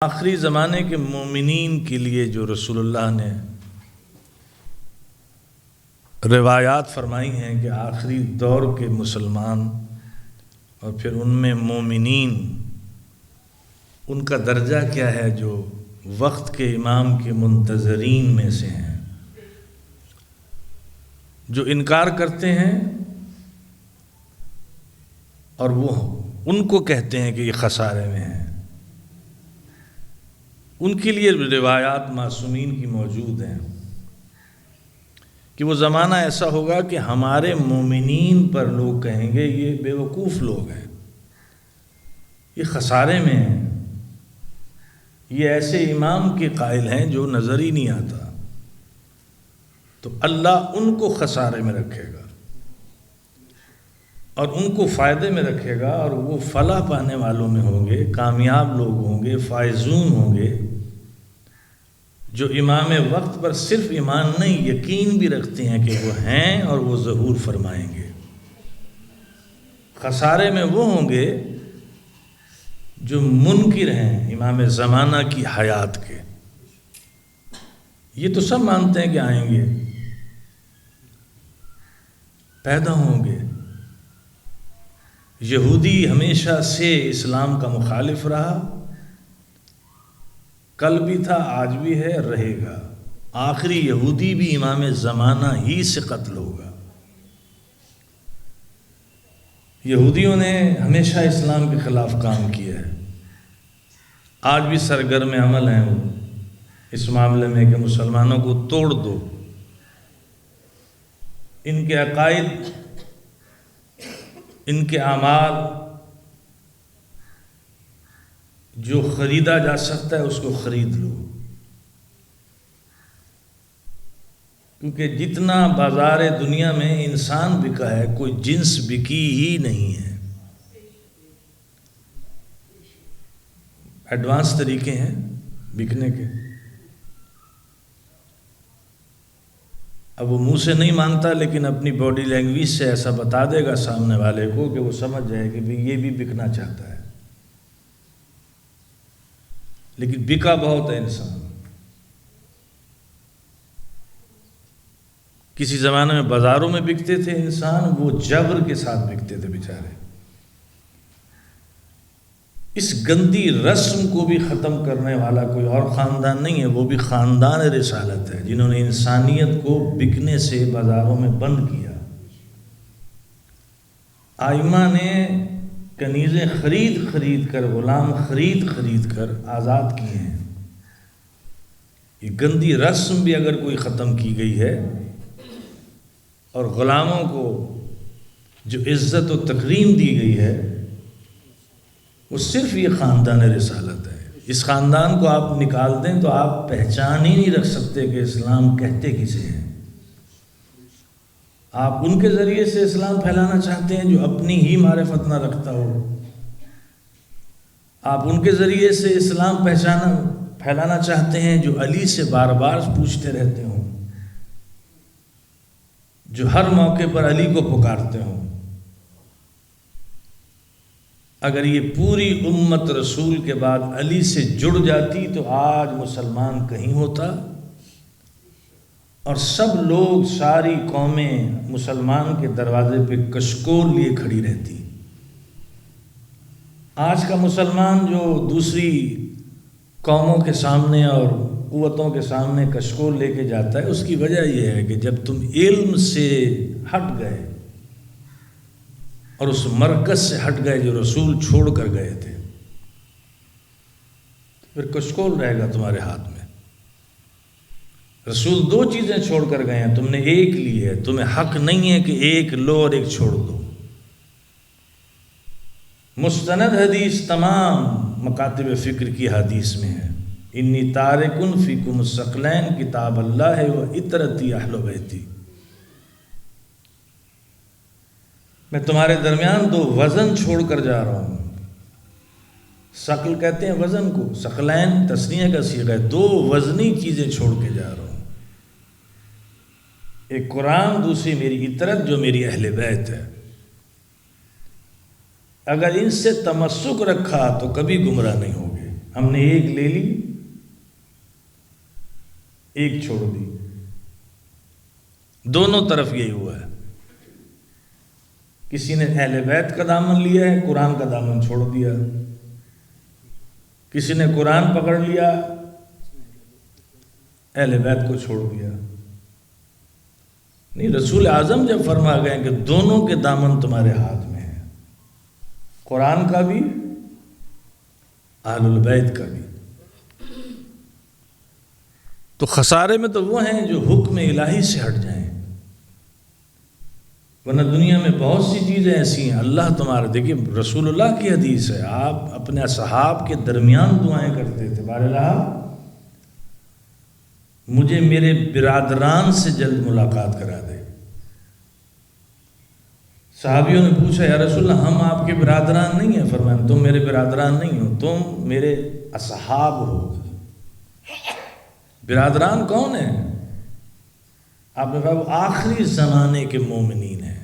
آخری زمانے کے مومنین کے لیے جو رسول اللہ نے روایات فرمائی ہیں کہ آخری دور کے مسلمان اور پھر ان میں مومنین، ان کا درجہ کیا ہے جو وقت کے امام کے منتظرین میں سے ہیں، جو انکار کرتے ہیں اور وہ ان کو کہتے ہیں کہ یہ خسارے میں ہیں، ان کے لیے روایات معصومین کی موجود ہیں کہ وہ زمانہ ایسا ہوگا کہ ہمارے مومنین پر لوگ کہیں گے یہ بے وقوف لوگ ہیں، یہ خسارے میں ہیں، یہ ایسے امام کے قائل ہیں جو نظر ہی نہیں آتا، تو اللہ ان کو خسارے میں رکھے گا اور ان کو فائدے میں رکھے گا، اور وہ فلاح پانے والوں میں ہوں گے، کامیاب لوگ ہوں گے، فائزون ہوں گے، جو امام وقت پر صرف ایمان نہیں یقین بھی رکھتے ہیں کہ وہ ہیں اور وہ ظہور فرمائیں گے۔ خسارے میں وہ ہوں گے جو منکر ہیں امام زمانہ کی حیات کے، یہ تو سب مانتے ہیں کہ آئیں گے، پیدا ہوں گے۔ یہودی ہمیشہ سے اسلام کا مخالف رہا، کل بھی تھا، آج بھی ہے، رہے گا۔ آخری یہودی بھی امام زمانہ ہی سے قتل ہوگا۔ یہودیوں نے ہمیشہ اسلام کے خلاف کام کیا ہے، آج بھی سرگرم عمل ہیں وہ اس معاملے میں کہ مسلمانوں کو توڑ دو۔ ان کے عقائد، ان کے اعمال جو خریدا جا سکتا ہے اس کو خرید لو، کیونکہ جتنا بازار دنیا میں انسان بکا ہے کوئی جنس بکی ہی نہیں ہے۔ ایڈوانس طریقے ہیں بکنے کے، اب وہ منہ سے نہیں مانتا لیکن اپنی باڈی لینگویج سے ایسا بتا دے گا سامنے والے کو کہ وہ سمجھ جائے کہ یہ بھی بکنا چاہتا ہے، لیکن بکا بہت ہے انسان۔ کسی زمانے میں بازاروں میں بکتے تھے انسان، وہ جبر کے ساتھ بکتے تھے بیچارے۔ اس گندی رسم کو بھی ختم کرنے والا کوئی اور خاندان نہیں ہے، وہ بھی خاندان رسالت ہے، جنہوں نے انسانیت کو بکنے سے بازاروں میں بند کیا۔ آئمہ نے کنیزیں خرید کر، غلام خرید کر آزاد کیے ہیں۔ یہ گندی رسم بھی اگر کوئی ختم کی گئی ہے، اور غلاموں کو جو عزت و تکریم دی گئی ہے وہ صرف یہ خاندان رسالت ہے۔ اس خاندان کو آپ نکال دیں تو آپ پہچان ہی نہیں رکھ سکتے کہ اسلام کہتے کسے ہیں۔ آپ ان کے ذریعے سے اسلام پھیلانا چاہتے ہیں جو اپنی ہی معرفت نہ رکھتا ہو، آپ ان کے ذریعے سے اسلام پھیلانا چاہتے ہیں جو علی سے بار بار پوچھتے رہتے ہوں، جو ہر موقع پر علی کو پکارتے ہوں۔ اگر یہ پوری امت رسول کے بعد علی سے جڑ جاتی تو آج مسلمان کہیں ہوتا، اور سب لوگ، ساری قومیں مسلمان کے دروازے پہ کشکول لیے کھڑی رہتی۔ آج کا مسلمان جو دوسری قوموں کے سامنے اور قوتوں کے سامنے کشکول لے کے جاتا ہے، اس کی وجہ یہ ہے کہ جب تم علم سے ہٹ گئے اور اس مرکز سے ہٹ گئے جو رسول چھوڑ کر گئے تھے، پھر کشکول رہے گا تمہارے ہاتھ میں۔ رسول دو چیزیں چھوڑ کر گئے ہیں، تم نے ایک لی ہے، تمہیں حق نہیں ہے کہ ایک لو اور ایک چھوڑ دو۔ مستند حدیث تمام مکاتب فکر کی حدیث میں ہے، انی تارکن فیکم الثقلین کتاب اللہ و اطرتی اہل بیتی، میں تمہارے درمیان دو وزن چھوڑ کر جا رہا ہوں۔ ثقل کہتے ہیں وزن کو، ثقلین تثنیہ کا صیغہ ہے، دو وزنی چیزیں چھوڑ کے جا رہا ہوں، ایک قرآن، دوسری میری اطرت جو میری اہل بیت ہے۔ اگر ان سے تمسک رکھا تو کبھی گمراہ نہیں ہوگے، ہم نے ایک لے لی، ایک چھوڑ دی، دونوں طرف یہی ہوا ہے۔ کسی نے اہل بیت کا دامن لیا ہے، قرآن کا دامن چھوڑ دیا، کسی نے قرآن پکڑ لیا، اہل بیت کو چھوڑ دیا۔ نہیں، رسول اعظم جب فرما گئے کہ دونوں کے دامن تمہارے ہاتھ میں ہیں، قرآن کا بھی، اہل البیت کا بھی، تو خسارے میں تو وہ ہیں جو حکم الہی سے ہٹ جائیں، ورنہ دنیا میں بہت سی چیزیں ایسی ہیں۔ اللہ تمہارے، دیکھیے رسول اللہ کی حدیث ہے، آپ اپنے اصحاب کے درمیان دعائیں کرتے تھے، بار اللہ مجھے میرے برادران سے جلد ملاقات کرا دے۔ صحابیوں نے پوچھا یا رسول اللہ ہم آپ کے برادران نہیں ہیں؟ فرمایا تم میرے برادران نہیں ہو، تم میرے اصحاب ہو۔ برادران کون ہیں؟ آپ نے کہا وہ آخری زمانے کے مومنین ہیں،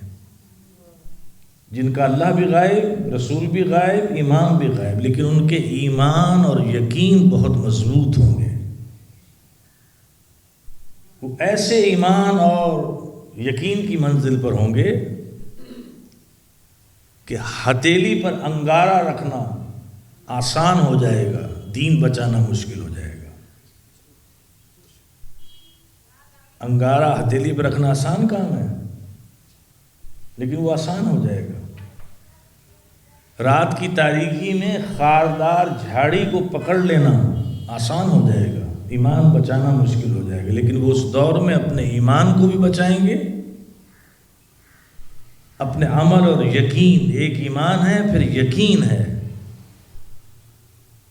جن کا اللہ بھی غائب، رسول بھی غائب، امام بھی غائب، لیکن ان کے ایمان اور یقین بہت مضبوط ہوں گے۔ وہ ایسے ایمان اور یقین کی منزل پر ہوں گے کہ ہتھیلی پر انگارہ رکھنا آسان ہو جائے گا، دین بچانا مشکل ہو جائے گا۔ انگارہ ہتھیلی پر رکھنا آسان کام ہے، لیکن وہ آسان ہو جائے گا۔ رات کی تاریکی میں خاردار جھاڑی کو پکڑ لینا آسان ہو جائے گا، ایمان بچانا مشکل ہو جائے گا، لیکن وہ اس دور میں اپنے ایمان کو بھی بچائیں گے، اپنے عمل اور یقین۔ ایک ایمان ہے، پھر یقین ہے،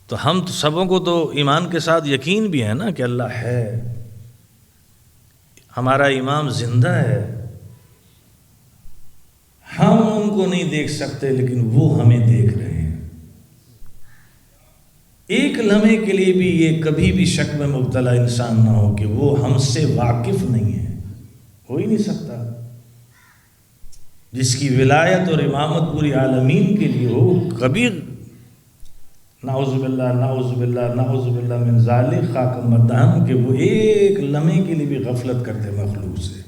تو ہم تو سبوں کو تو ایمان کے ساتھ یقین بھی ہے نا کہ اللہ ہے، ہمارا امام زندہ ہے، ہم ان کو نہیں دیکھ سکتے لیکن وہ ہمیں دیکھ رہے ہیں۔ ایک لمحے کے لیے بھی یہ کبھی بھی شک میں مبتلا انسان نہ ہو کہ وہ ہم سے واقف نہیں ہے، ہو ہی نہیں سکتا۔ جس کی ولایت اور امامت پوری عالمین کے لیے ہو، کبھی نعوذ باللہ نعوذ باللہ نعوذ باللہ من ذالک خاک مدہن کہ وہ ایک لمحے کے لیے بھی غفلت کرتے مخلوق سے۔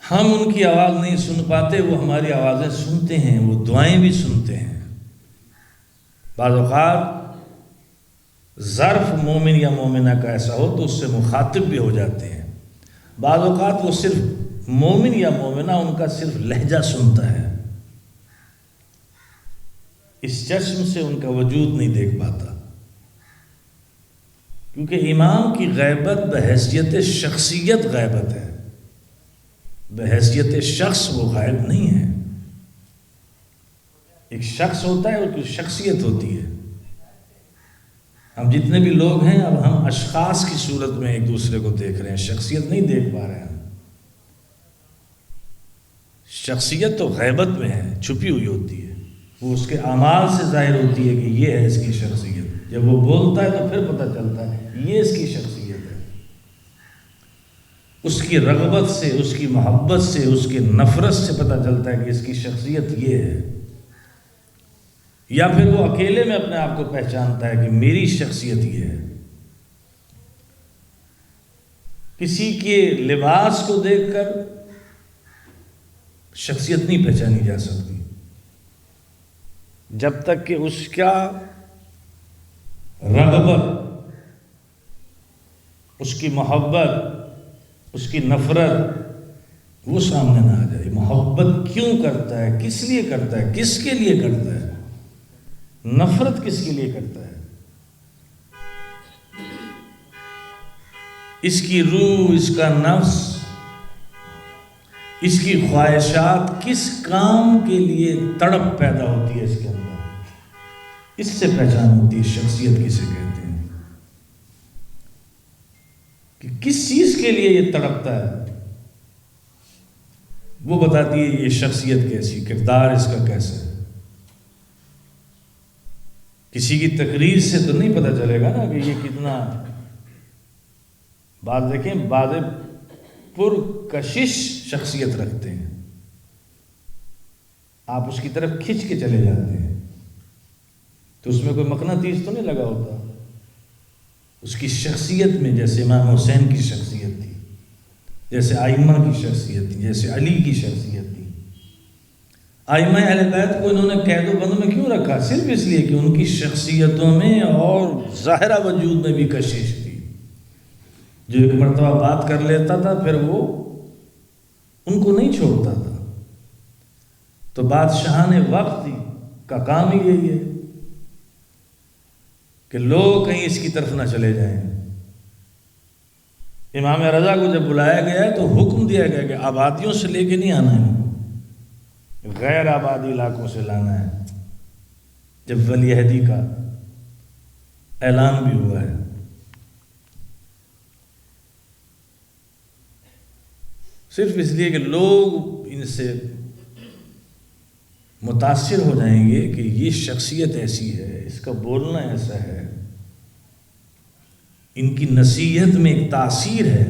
ہم ان کی آواز نہیں سن پاتے، وہ ہماری آوازیں سنتے ہیں، وہ دعائیں بھی سنتے ہیں۔ بعض اوقات ظرف مومن یا مومنہ کا ایسا ہو تو اس سے مخاطب بھی ہو جاتے ہیں، بعض اوقات وہ صرف مومن یا مومنہ ان کا صرف لہجہ سنتا ہے، اس چشم سے ان کا وجود نہیں دیکھ پاتا، کیونکہ امام کی غیبت بحیثیت شخصیت غیبت ہے، بحیثیت شخص وہ غائب نہیں ہے۔ ایک شخص ہوتا ہے، اس کی شخصیت ہوتی ہے۔ ہم جتنے بھی لوگ ہیں اب ہم اشخاص کی صورت میں ایک دوسرے کو دیکھ رہے ہیں، شخصیت نہیں دیکھ پا رہے ہیں۔ شخصیت تو غیبت میں ہے، چھپی ہوئی ہوتی ہے، وہ اس کے اعمال سے ظاہر ہوتی ہے کہ یہ ہے اس کی شخصیت۔ جب وہ بولتا ہے تو پھر پتہ چلتا ہے یہ اس کی شخصیت ہے۔ اس کی رغبت سے، اس کی محبت سے، اس کی نفرت سے پتہ چلتا ہے کہ اس کی شخصیت یہ ہے، یا پھر وہ اکیلے میں اپنے آپ کو پہچانتا ہے کہ میری شخصیت یہ ہے۔ کسی کے لباس کو دیکھ کر شخصیت نہیں پہچانی جا سکتی جب تک کہ اس کا رغبت، اس کی محبت، اس کی نفرت وہ سامنے نہ آ جائے۔ محبت کیوں کرتا ہے، کس لیے کرتا ہے، کس کے لیے کرتا ہے، نفرت کس کے لیے کرتا ہے، اس کی روح، اس کا نفس، اس کی خواہشات کس کام کے لیے تڑپ پیدا ہوتی ہے اس کے اندر، اس سے پہچان ہوتی ہے شخصیت کسے کہتے ہیں، کہ کس چیز کے لیے یہ تڑپتا ہے، وہ بتاتی ہے یہ شخصیت کیسی، کردار اس کا کیسا ہے۔ کسی کی تقریر سے تو نہیں پتہ چلے گا نا کہ یہ کتنا، بات دیکھیں بعض پرکشش شخصیت رکھتے ہیں، آپ اس کی طرف کھنچ کے چلے جاتے ہیں، تو اس میں کوئی مقناطیس تو نہیں لگا ہوتا. اس کی شخصیت میں جیسے امام حسین کی شخصیت تھی، جیسے ائمہ کی شخصیت تھی، جیسے علی کی شخصیت تھی. ائمہ اہل بیت کو انہوں نے قید و بند میں کیوں رکھا؟ صرف اس لیے کہ ان کی شخصیتوں میں اور ظاہرہ وجود میں بھی کشش تھی. جو ایک مرتبہ بات کر لیتا تھا پھر وہ ان کو نہیں چھوڑتا تھا. تو بادشاہان وقت کا کام ہی یہی ہے کہ لوگ کہیں اس کی طرف نہ چلے جائیں. امام رضا کو جب بلایا گیا ہے تو حکم دیا گیا کہ آبادیوں سے لے کے نہیں آنا ہے، غیر آبادی علاقوں سے لانا ہے. جب ولی عہدی کا اعلان بھی ہوا ہے. صرف اس لیے کہ لوگ ان سے متاثر ہو جائیں گے کہ یہ شخصیت ایسی ہے، اس کا بولنا ایسا ہے، ان کی نصیحت میں ایک تاثیر ہے.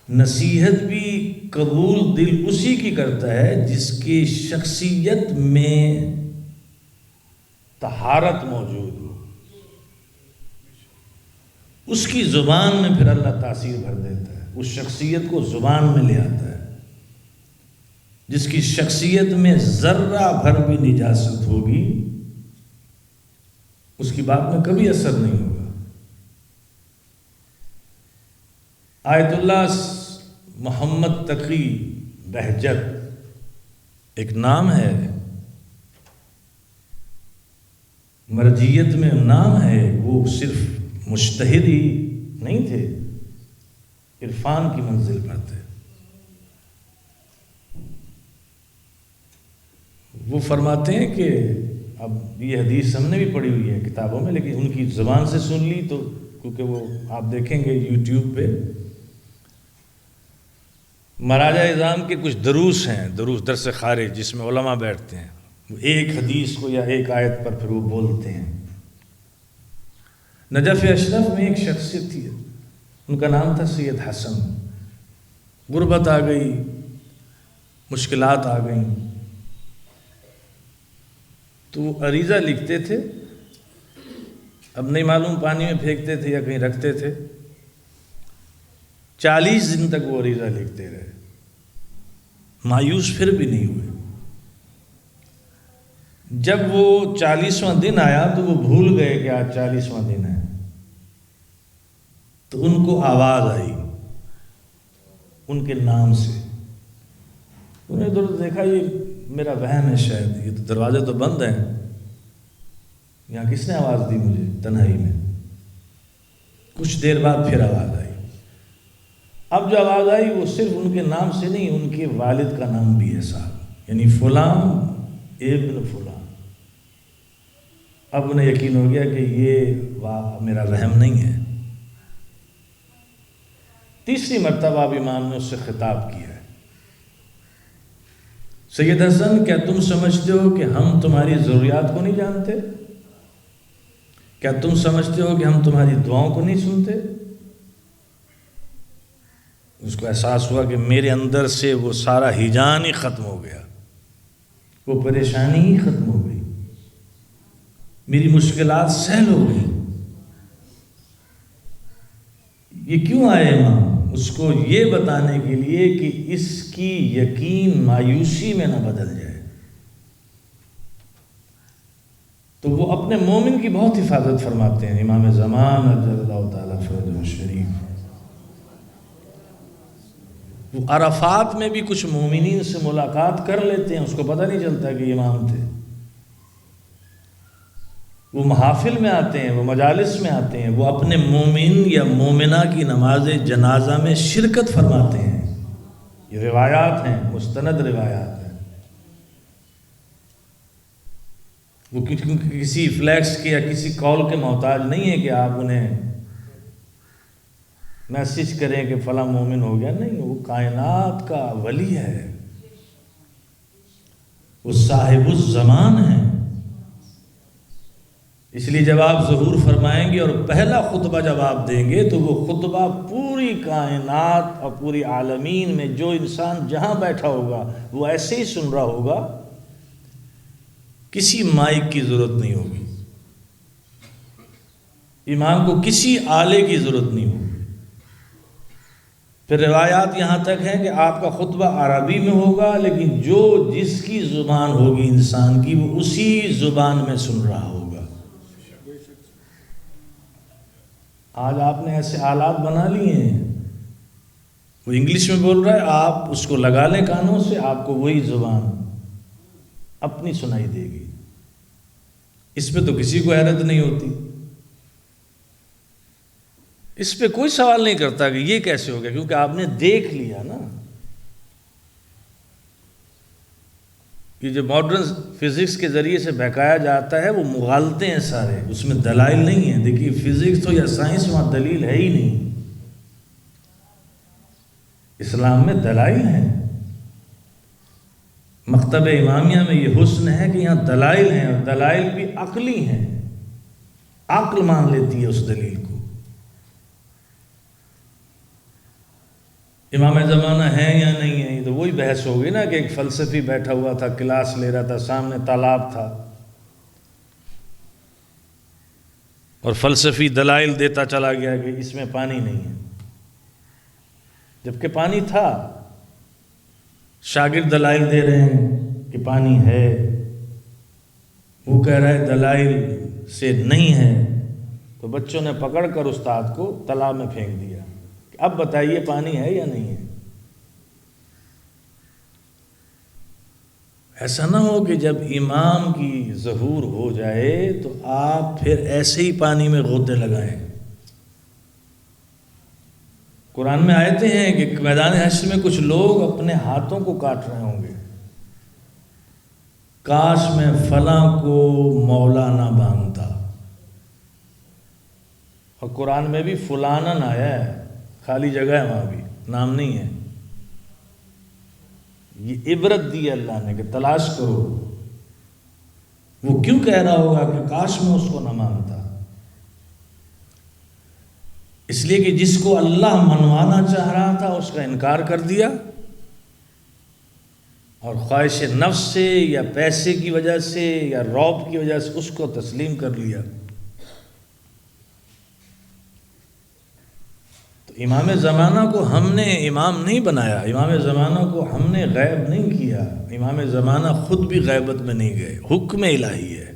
نصیحت بھی قبول دل اسی کی کرتا ہے جس کی شخصیت میں طہارت موجود ہو. اس کی زبان میں پھر اللہ تاثیر بھر دیتا ہے، اس شخصیت کو زبان میں لے آتا ہے. جس کی شخصیت میں ذرہ بھر بھی نجاست ہوگی اس کی بات میں کبھی اثر نہیں ہوگا. آیت اللہ محمد تقی بہجت ایک نام ہے، مرجیت میں نام ہے. وہ صرف مجتہد ہی نہیں تھے، عرفان کی منزل پر تھے. وہ فرماتے ہیں کہ اب یہ حدیث ہم نے بھی پڑھی ہوئی ہے کتابوں میں، لیکن ان کی زبان سے سن لی تو، کیونکہ وہ آپ دیکھیں گے یوٹیوب پہ مہاراجہ اعظام کے کچھ دروس ہیں، دروس درس خارج، جس میں علماء بیٹھتے ہیں، وہ ایک حدیث کو یا ایک آیت پر پھر وہ بولتے ہیں. نجف اشرف میں ایک شخصیت تھی، ان کا نام تھا سید حسن. غربت آ گئی، مشکلات آ گئیں، تو وہ عریضہ لکھتے تھے. اب نہیں معلوم پانی میں پھینکتے تھے یا کہیں رکھتے تھے. 40 دن تک وہ عریضہ لکھتے رہے، مایوس پھر بھی نہیں ہوئے. جب وہ 40واں دن آیا تو وہ بھول گئے کہ آج 40واں دن ہے. تو ان کو آواز آئی ان کے نام سے. انہیں ادھر دیکھا، یہ میرا وہم ہے شاید، یہ تو دروازے تو بند ہیں، یہاں کس نے آواز دی مجھے تنہائی میں. کچھ دیر بعد پھر آواز آئی. اب جو آواز آئی وہ صرف ان کے نام سے نہیں، ان کے والد کا نام بھی ہے صاحب، یعنی فلاں ابن فلاں. اب انہیں یقین ہو گیا کہ یہ میرا وہم نہیں ہے. تیسری مرتبہ اب امام نے اس سے خطاب کیا ہے، سید حسن کیا تم سمجھتے ہو کہ ہم تمہاری ضروریات کو نہیں جانتے؟ کیا تم سمجھتے ہو کہ ہم تمہاری دعاؤں کو نہیں سنتے؟ اس کو احساس ہوا کہ میرے اندر سے وہ سارا ہیجان ہی ختم ہو گیا، وہ پریشانی ہی ختم ہو گئی، میری مشکلات سہل ہو گئی. یہ کیوں آئے امام؟ اس کو یہ بتانے کے لیے کہ اس کی یقین مایوسی میں نہ بدل جائے. تو وہ اپنے مومن کی بہت حفاظت فرماتے ہیں. امام زمان اجل اللہ تعالیٰ فرجہ شریف، وہ عرفات میں بھی کچھ مومنین سے ملاقات کر لیتے ہیں، اس کو پتہ نہیں چلتا کہ امام تھے. وہ محافل میں آتے ہیں، وہ مجالس میں آتے ہیں، وہ اپنے مومن یا مومنہ کی نماز جنازہ میں شرکت فرماتے ہیں. یہ روایات ہیں، مستند روایات ہیں. وہ کسی فلیکس کے یا کسی کال کے محتاج نہیں ہے کہ آپ انہیں میسج کریں کہ فلاں مومن ہو گیا. نہیں، وہ کائنات کا ولی ہے، وہ صاحب الزمان ہے. اس لیے جب آپ ظہور فرمائیں گے اور پہلا خطبہ جب آپ دیں گے تو وہ خطبہ پوری کائنات اور پوری عالمین میں جو انسان جہاں بیٹھا ہوگا وہ ایسے ہی سن رہا ہوگا کسی مائک کی ضرورت نہیں ہوگی، امام کو کسی آلے کی ضرورت نہیں ہوگی۔ پھر روایات یہاں تک ہیں کہ آپ کا خطبہ عربی میں ہوگا، لیکن جو جس کی زبان ہوگی انسان کی، وہ اسی زبان میں سن رہا ہوگا۔ آج آپ نے ایسے آلات بنا لیے ہیں، وہ انگلش میں بول رہا ہے، آپ اس کو لگا لیں کانوں سے، آپ کو وہی زبان اپنی سنائی دے گی۔ اس پہ تو کسی کو حیرت نہیں ہوتی، اس پہ کوئی سوال نہیں کرتا کہ یہ کیسے ہو گیا، کیونکہ آپ نے دیکھ لیا نا۔ یہ جو ماڈرن فزکس کے ذریعے سے بہکایا جاتا ہے، وہ مغالطے ہیں سارے، اس میں دلائل نہیں ہیں۔ دیکھیے فزکس تو یا سائنس، وہاں دلیل ہے ہی نہیں۔ اسلام میں دلائل ہیں، مکتب امامیہ میں یہ حسن ہے کہ یہاں دلائل ہیں، اور دلائل بھی عقلی ہیں، عقل مان لیتی ہے اس دلیل کو۔ امام زمانہ ہے یا نہیں ہے، تو وہی بحث ہوگی نا کہ ایک فلسفی بیٹھا ہوا تھا، کلاس لے رہا تھا، سامنے تالاب تھا، اور فلسفی دلائل دیتا چلا گیا کہ اس میں پانی نہیں ہے، جبکہ پانی تھا۔ شاگرد دلائل دے رہے ہیں کہ پانی ہے، وہ کہہ رہا ہے دلائل سے نہیں ہے، تو بچوں نے پکڑ کر استاد کو تالاب میں پھینک دیا کہ اب بتائیے پانی ہے یا نہیں ہے۔ ایسا نہ ہو کہ جب امام کی ظہور ہو جائے تو آپ پھر ایسے ہی پانی میں غوطے لگائیں۔ قرآن میں آیتیں ہیں کہ میدان حشر میں کچھ لوگ اپنے ہاتھوں کو کاٹ رہے ہوں گے، کاش میں فلاں کو مولا نہ مانتا۔ اور قرآن میں بھی فلانن آیا ہے، خالی جگہ ہے، وہاں بھی نام نہیں ہے۔ یہ عبرت دی اللہ نے کہ تلاش کرو، وہ کیوں کہہ رہا ہوگا کہ کاش میں اس کو نہ مانتا؟ اس لیے کہ جس کو اللہ منوانا چاہ رہا تھا اس کا انکار کر دیا، اور خواہش نفس سے یا پیسے کی وجہ سے یا رعب کی وجہ سے اس کو تسلیم کر لیا۔ تو امام زمانہ کو ہم نے امام نہیں بنایا، امام زمانہ کو ہم نے غیب نہیں کیا، امام زمانہ خود بھی غیبت میں نہیں گئے، حکم الہی ہے۔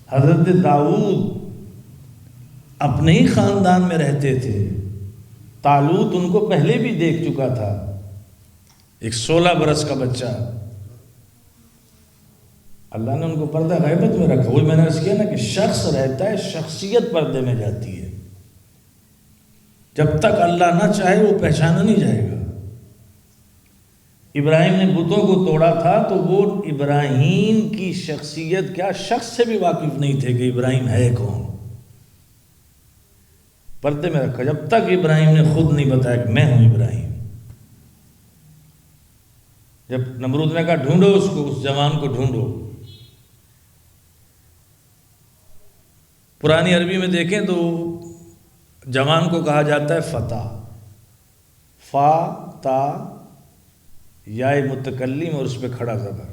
حضرت داؤد اپنے ہی خاندان میں رہتے تھے، طالوت ان کو پہلے بھی دیکھ چکا تھا، ایک 16 برس کا بچہ، اللہ نے ان کو پردہ غیبت میں رکھا۔ وہی میں نے عرض کیا نا کہ شخص رہتا ہے، شخصیت پردے میں جاتی ہے، جب تک اللہ نہ چاہے وہ پہچانا نہیں جائے گا۔ ابراہیم نے بتوں کو توڑا تھا تو وہ ابراہیم کی شخصیت کیا شخص سے بھی واقف نہیں تھے کہ ابراہیم ہے کون، پردے میں رکھا، جب تک ابراہیم نے خود نہیں بتایا کہ میں ہوں ابراہیم۔ جب نمرود نے کہا ڈھونڈو اس کو، اس جوان کو ڈھونڈو، پرانی عربی میں دیکھیں تو جوان کو کہا جاتا ہے فتح، فا تا یا متکلم اور اس پہ کھڑا زبر۔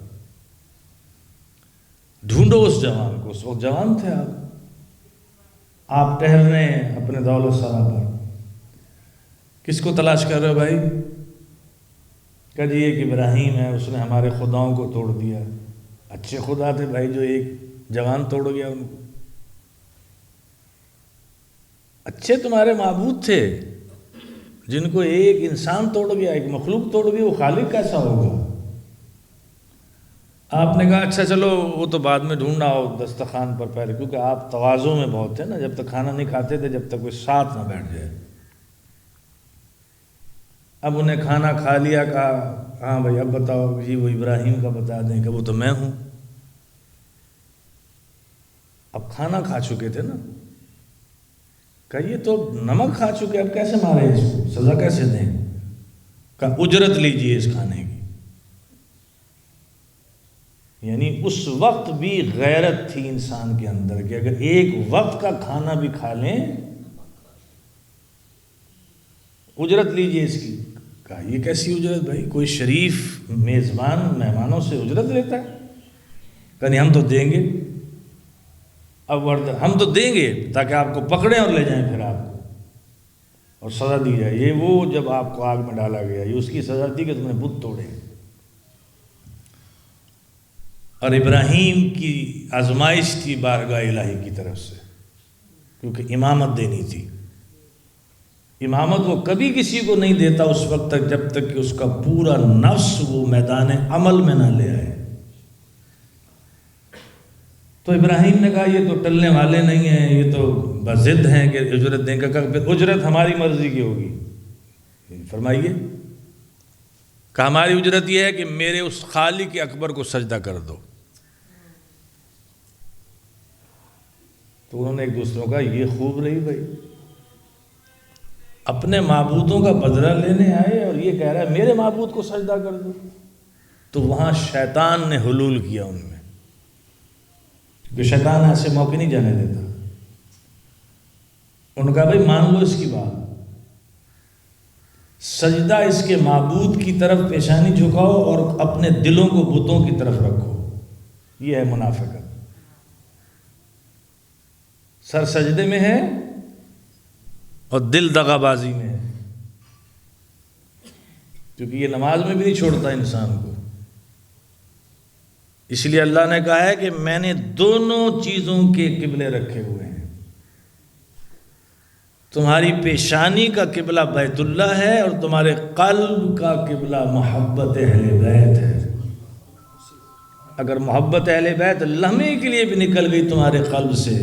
ڈھونڈو اس جوان کو، اس وقت جوان تھے آپ ٹہل رہے ہیں اپنے دولت سرا پر، کس کو تلاش کر رہے ہو بھائی؟ کہ جی ایک ابراہیم ہے، اس نے ہمارے خداؤں کو توڑ دیا۔ اچھے خدا تھے بھائی جو ایک جوان توڑ گیا ان کو، اچھے تمہارے معبود تھے، جن کو ایک انسان توڑ گیا، ایک مخلوق توڑ گیا، وہ خالق کیسا ہوگا؟ آپ نے کہا اچھا چلو وہ تو بعد میں ڈھونڈنا ہو دسترخوان پر پہلے، کیونکہ آپ تواضع میں بہت تھے نا، جب تک کھانا نہیں کھاتے تھے جب تک کوئی ساتھ نہ بیٹھ جائے۔ اب انہیں کھانا کھا لیا، کہا ہاں بھائی اب بتاؤ جی وہ ابراہیم کا بتا دیں کہ وہ تو میں ہوں۔ اب کھانا کھا چکے تھے نا، کہ یہ تو نمک کھا چکے، اب کیسے مارے اس کو، سزا کیسے دیں؟ کہ اجرت لیجئے اس کھانے کی۔ یعنی اس وقت بھی غیرت تھی انسان کے اندر کہ اگر ایک وقت کا کھانا بھی کھا لیں اجرت لیجئے اس کی۔ کہا یہ کیسی اجرت بھائی، کوئی شریف میزبان مہمانوں سے اجرت لیتا ہے؟ کہ نہیں ہم تو دیں گے، اب ہم تو دیں گے تاکہ آپ کو پکڑیں اور لے جائیں پھر آپ کو اور سزا دی جائے۔ یہ وہ جب آپ کو آگ میں ڈالا گیا، یہ اس کی سزا تھی کہ تم نے بت توڑے۔ اور ابراہیم کی آزمائش تھی بارگاہ الہی کی طرف سے، کیونکہ امامت دینی تھی۔ امامت وہ کبھی کسی کو نہیں دیتا اس وقت تک جب تک کہ اس کا پورا نفس وہ میدان عمل میں نہ لے آئے۔ تو ابراہیم نے کہا یہ تو ٹلنے والے نہیں ہیں، یہ تو بضد ہیں کہ اجرت دیں گے۔ پھر اجرت ہماری مرضی کی ہوگی، فرمائیے۔ کہ ہماری اجرت یہ ہے کہ میرے اس خالق اکبر کو سجدہ کر دو۔ تو انہوں نے ایک دوسروں کا یہ خوب رہی بھائی، اپنے معبودوں کا بدلہ لینے آئے اور یہ کہہ رہا ہے میرے معبود کو سجدہ کر دو۔ تو وہاں شیطان نے حلول کیا ان میں، کیونکہ شیطان ایسے موقع نہیں جانے دیتا۔ انہوں نے کہا بھائی مان لو اس کی بات، سجدہ اس کے معبود کی طرف پیشانی جھکاؤ اور اپنے دلوں کو بتوں کی طرف رکھو۔ یہ ہے منافقت، سر سجدے میں ہے اور دل دغا بازی میں ہے، کیونکہ یہ نماز میں بھی نہیں چھوڑتا انسان کو۔ اس لیے اللہ نے کہا ہے کہ میں نے دونوں چیزوں کے قبلے رکھے ہوئے ہیں، تمہاری پیشانی کا قبلہ بیت اللہ ہے اور تمہارے قلب کا قبلہ محبت اہل بیت ہے۔ اگر محبت اہل بیت لمحے کے لیے بھی نکل گئی تمہارے قلب سے،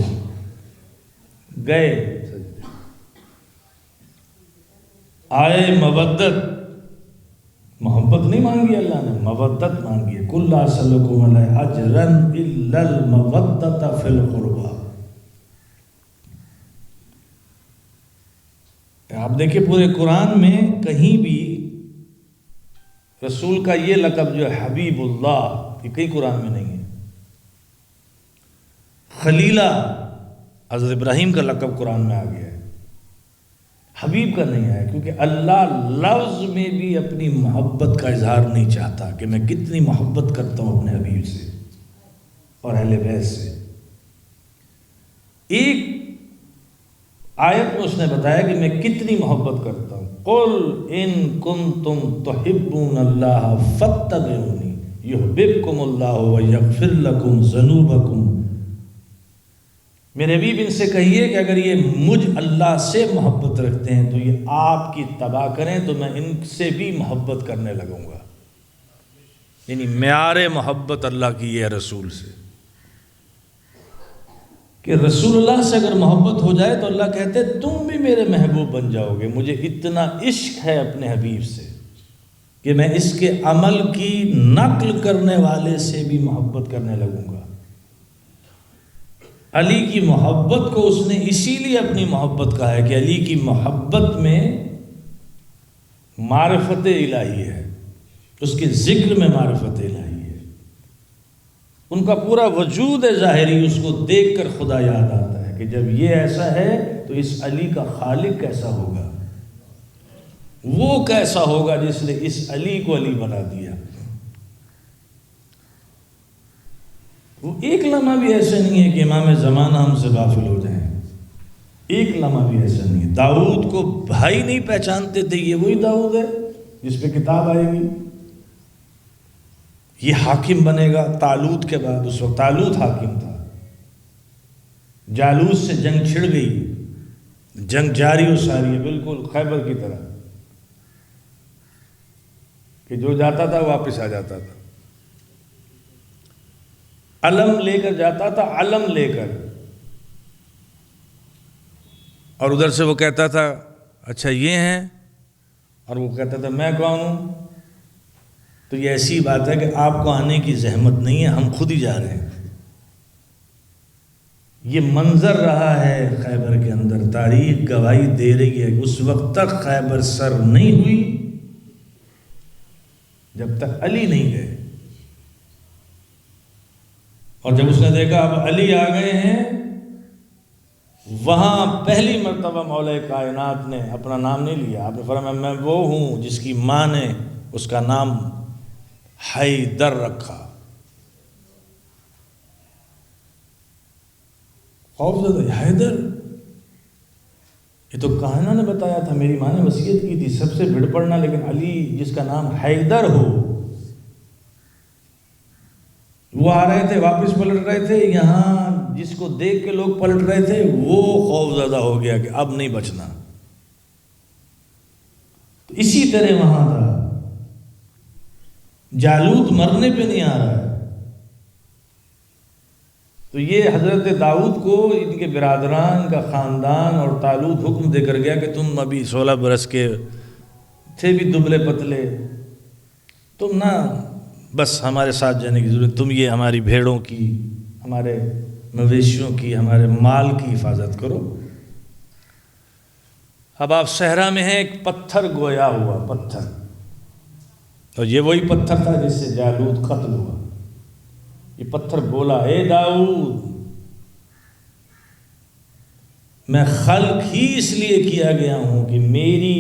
گئے آئے مودت، محبت نہیں مانگی اللہ نے، مودت مانگی ہے۔ قُلْ لَا أَسْأَلُكُمْ عَلَيْهِ أَجْرًا إِلَّا الْمَوَدَّةَ فِي الْقُرْبَى۔ آپ دیکھیں پورے قرآن میں کہیں بھی رسول کا یہ لقب جو ہے حبیب اللہ، یہ کئی قرآن میں نہیں ہے۔ خلیلہ حضرت ابراہیم کا لقب قرآن میں آ گیا ہے، حبیب کا نہیں ہے، کیونکہ اللہ لفظ میں بھی اپنی محبت کا اظہار نہیں چاہتا کہ میں کتنی محبت کرتا ہوں اپنے حبیب سے اور اہل بیت سے۔ ایک آیت میں اس نے بتایا کہ میں کتنی محبت کرتا ہوں، قُلْ إِن كُنتُمْ تُحِبُّونَ اللَّهَ فَاتَّبِعُونِي يُحْبِبْكُمُ اللَّهُ وَيَغْفِرْ لَكُمْ ذُنُوبَكُمْ۔ میرے حبیب ان سے کہیے کہ اگر یہ مجھ اللہ سے محبت رکھتے ہیں تو یہ آپ کی اتباع کریں تو میں ان سے بھی محبت کرنے لگوں گا۔ یعنی معیار محبت اللہ کی یہ ہے رسول سے، کہ رسول اللہ سے اگر محبت ہو جائے تو اللہ کہتے تم بھی میرے محبوب بن جاؤ گے۔ مجھے اتنا عشق ہے اپنے حبیب سے کہ میں اس کے عمل کی نقل کرنے والے سے بھی محبت کرنے لگوں گا۔ علی کی محبت کو اس نے اسی لیے اپنی محبت کہا ہے کہ علی کی محبت میں معرفت الہی ہے، اس کے ذکر میں معرفت الہی ہے، ان کا پورا وجود ظاہری اس کو دیکھ کر خدا یاد آتا ہے کہ جب یہ ایسا ہے تو اس علی کا خالق کیسا ہوگا، وہ کیسا ہوگا جس نے اس علی کو علی بنا دیا۔ وہ ایک لمحہ بھی ایسا نہیں ہے کہ امام زمانہ ہم سے غافل ہو جائیں، ایک لمحہ بھی ایسا نہیں ہے۔ داؤد کو بھائی نہیں پہچانتے تھے، یہ وہی داؤد ہے جس پہ کتاب آئے گی، یہ حاکم بنے گا طالوت کے بعد۔ اس وقت طالوت حاکم تھا، جالوت سے جنگ چھڑ گئی، جنگ جاری و ساری ہے بالکل خیبر کی طرح کہ جو جاتا تھا واپس آ جاتا تھا، علم لے کر جاتا تھا، علم لے کر، اور ادھر سے وہ کہتا تھا اچھا یہ ہیں، اور وہ کہتا تھا میں کون ہوں۔ تو یہ ایسی بات ہے کہ آپ کو آنے کی زحمت نہیں ہے، ہم خود ہی جا رہے ہیں۔ یہ منظر رہا ہے خیبر کے اندر، تاریخ گواہی دے رہی ہے کہ اس وقت تک خیبر سر نہیں ہوئی جب تک علی نہیں گئے، اور جب اس نے دیکھا اب علی آ گئے ہیں، وہاں پہلی مرتبہ مولا کائنات نے اپنا نام نہیں لیا، آپ نے فرمایا میں وہ ہوں جس کی ماں نے اس کا نام حیدر رکھا، خوف زدہ حیدر، یہ تو کہانا نے بتایا تھا، میری ماں نے وصیت کی تھی سب سے بھیڑ پڑنا، لیکن علی جس کا نام حیدر ہو، وہ آ رہے تھے واپس پلٹ رہے تھے، یہاں جس کو دیکھ کے لوگ پلٹ رہے تھے وہ خوف زدہ ہو گیا کہ اب نہیں بچنا۔ تو اسی طرح وہاں تھا، جالوت مرنے پہ نہیں آ رہا ہے۔ تو یہ حضرت داؤد کو ان کے برادران کا خاندان اور طالوت حکم دے کر گیا کہ تم ابھی 16 برس کے تھے بھی دبلے پتلے، تم نہ بس ہمارے ساتھ جانے کی ضرورت، تم یہ ہماری بھیڑوں کی، ہمارے مویشیوں کی، ہمارے مال کی حفاظت کرو۔ اب آپ صحرا میں ہیں، ایک پتھر گویا ہوا پتھر، اور یہ وہی پتھر تھا جس سے جالوت قتل ہوا۔ یہ پتھر بولا، اے داؤد، میں خلق ہی اس لیے کیا گیا ہوں کہ میری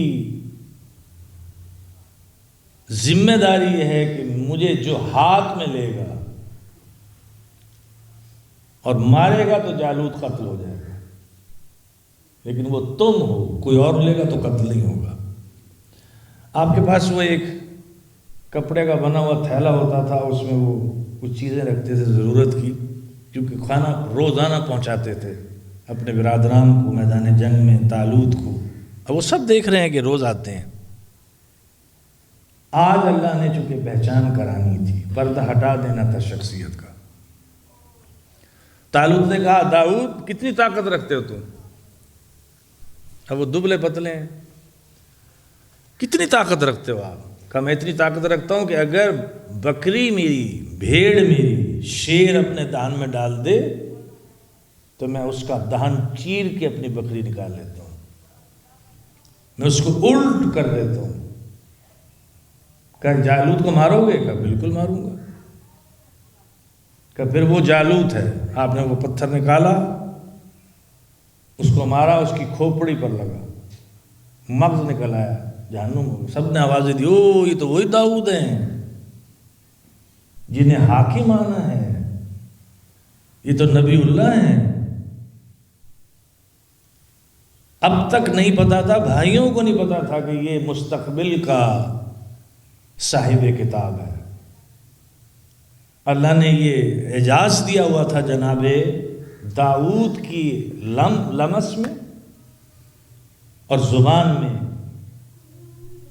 ذمہ داری یہ ہے کہ مجھے جو ہاتھ میں لے گا اور مارے گا تو جالوت قتل ہو جائے گا، لیکن وہ تم ہو، کوئی اور لے گا تو قتل نہیں ہوگا۔ آپ کے پاس وہ ایک کپڑے کا بنا ہوا تھیلا ہوتا تھا، اس میں وہ کچھ چیزیں رکھتے تھے ضرورت کی، کیونکہ کھانا روزانہ پہنچاتے تھے اپنے برادران کو میدان جنگ میں، طالوت کو۔ اب وہ سب دیکھ رہے ہیں کہ روز آتے ہیں۔ آج اللہ نے چونکہ پہچان کرانی تھی، پردہ ہٹا دینا تھا شخصیت کا۔ طالوت نے کہا، داؤد کتنی طاقت رکھتے ہو تم؟ اب وہ دبلے پتلے ہیں، کتنی طاقت رکھتے ہو آپ؟ کہا میں اتنی طاقت رکھتا ہوں کہ اگر بکری میری، بھیڑ میری، شیر اپنے دہن میں ڈال دے تو میں اس کا دہن چیر کے اپنی بکری نکال لیتا ہوں، میں اس کو الٹ کر دیتا ہوں۔ کہا جالوت کو مارو گے؟ کہا بالکل ماروں گا۔ کہ پھر وہ جالوت ہے، آپ نے وہ پتھر نکالا، اس کو مارا، اس کی کھوپڑی پر لگا، مغز نکل آیا، جہنم ہو گیا۔ سب نے آوازیں دی، او یہ تو وہی داؤد ہیں جنہیں حاکم آنا ہے، یہ تو نبی اللہ ہیں۔ اب تک نہیں پتا تھا، بھائیوں کو نہیں پتا تھا کہ یہ مستقبل کا صاحب کتاب ہے۔ اللہ نے یہ اعجاز دیا ہوا تھا جناب داؤد کی لمس میں اور زبان میں،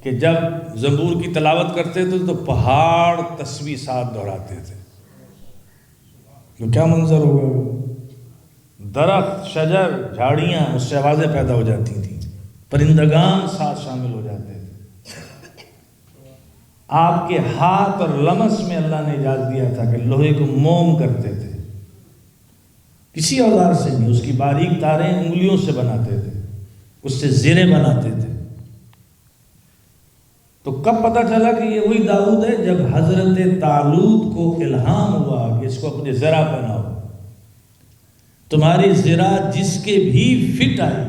کہ جب زبور کی تلاوت کرتے تھے تو پہاڑ تسبیح ساتھ دہراتے تھے۔ تو کیا منظر ہوگا وہ؟ درخت، شجر، جھاڑیاں، اس سے آوازیں پیدا ہو جاتی تھیں، پرندگان ساتھ شامل ہو جاتے تھے۔ آپ کے ہاتھ اور لمس میں اللہ نے اجازت دیا تھا کہ لوہے کو موم کرتے تھے، کسی اوزار سے نہیں، اس کی باریک تاریں انگلیوں سے بناتے تھے، اس سے زرے بناتے تھے۔ تو کب پتہ چلا کہ یہ وہی داؤد ہے؟ جب حضرت طالوت کو الہام ہوا کہ اس کو اپنے زرہ پہناؤ، تمہاری زرہ جس کے بھی فٹ آئی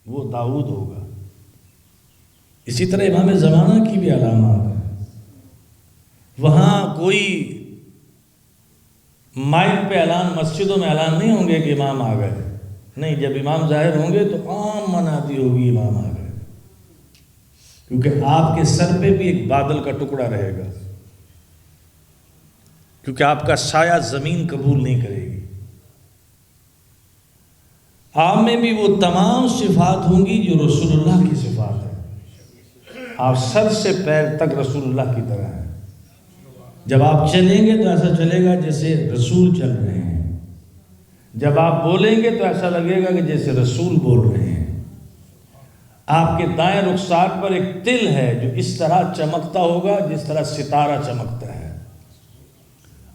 وہ داؤد ہوگا۔ اسی طرح امام زمانہ کی بھی علامات ہے۔ وہاں کوئی مائک پہ اعلان، مسجدوں میں اعلان نہیں ہوں گے کہ امام آ گئے، نہیں، جب امام ظاہر ہوں گے تو عام منادی ہوگی امام آ گئے، کیونکہ آپ کے سر پہ بھی ایک بادل کا ٹکڑا رہے گا، کیونکہ آپ کا سایہ زمین قبول نہیں کرے گی۔ آپ میں بھی وہ تمام صفات ہوں گی جو رسول اللہ کی صفات ہے، آپ سر سے پیر تک رسول اللہ کی طرح ہیں۔ جب آپ چلیں گے تو ایسا چلے گا جیسے رسول چل رہے ہیں، جب آپ بولیں گے تو ایسا لگے گا کہ جیسے رسول بول رہے ہیں۔ آپ کے دائیں رخسار پر ایک تل ہے جو اس طرح چمکتا ہوگا جس طرح ستارہ چمکتا ہے۔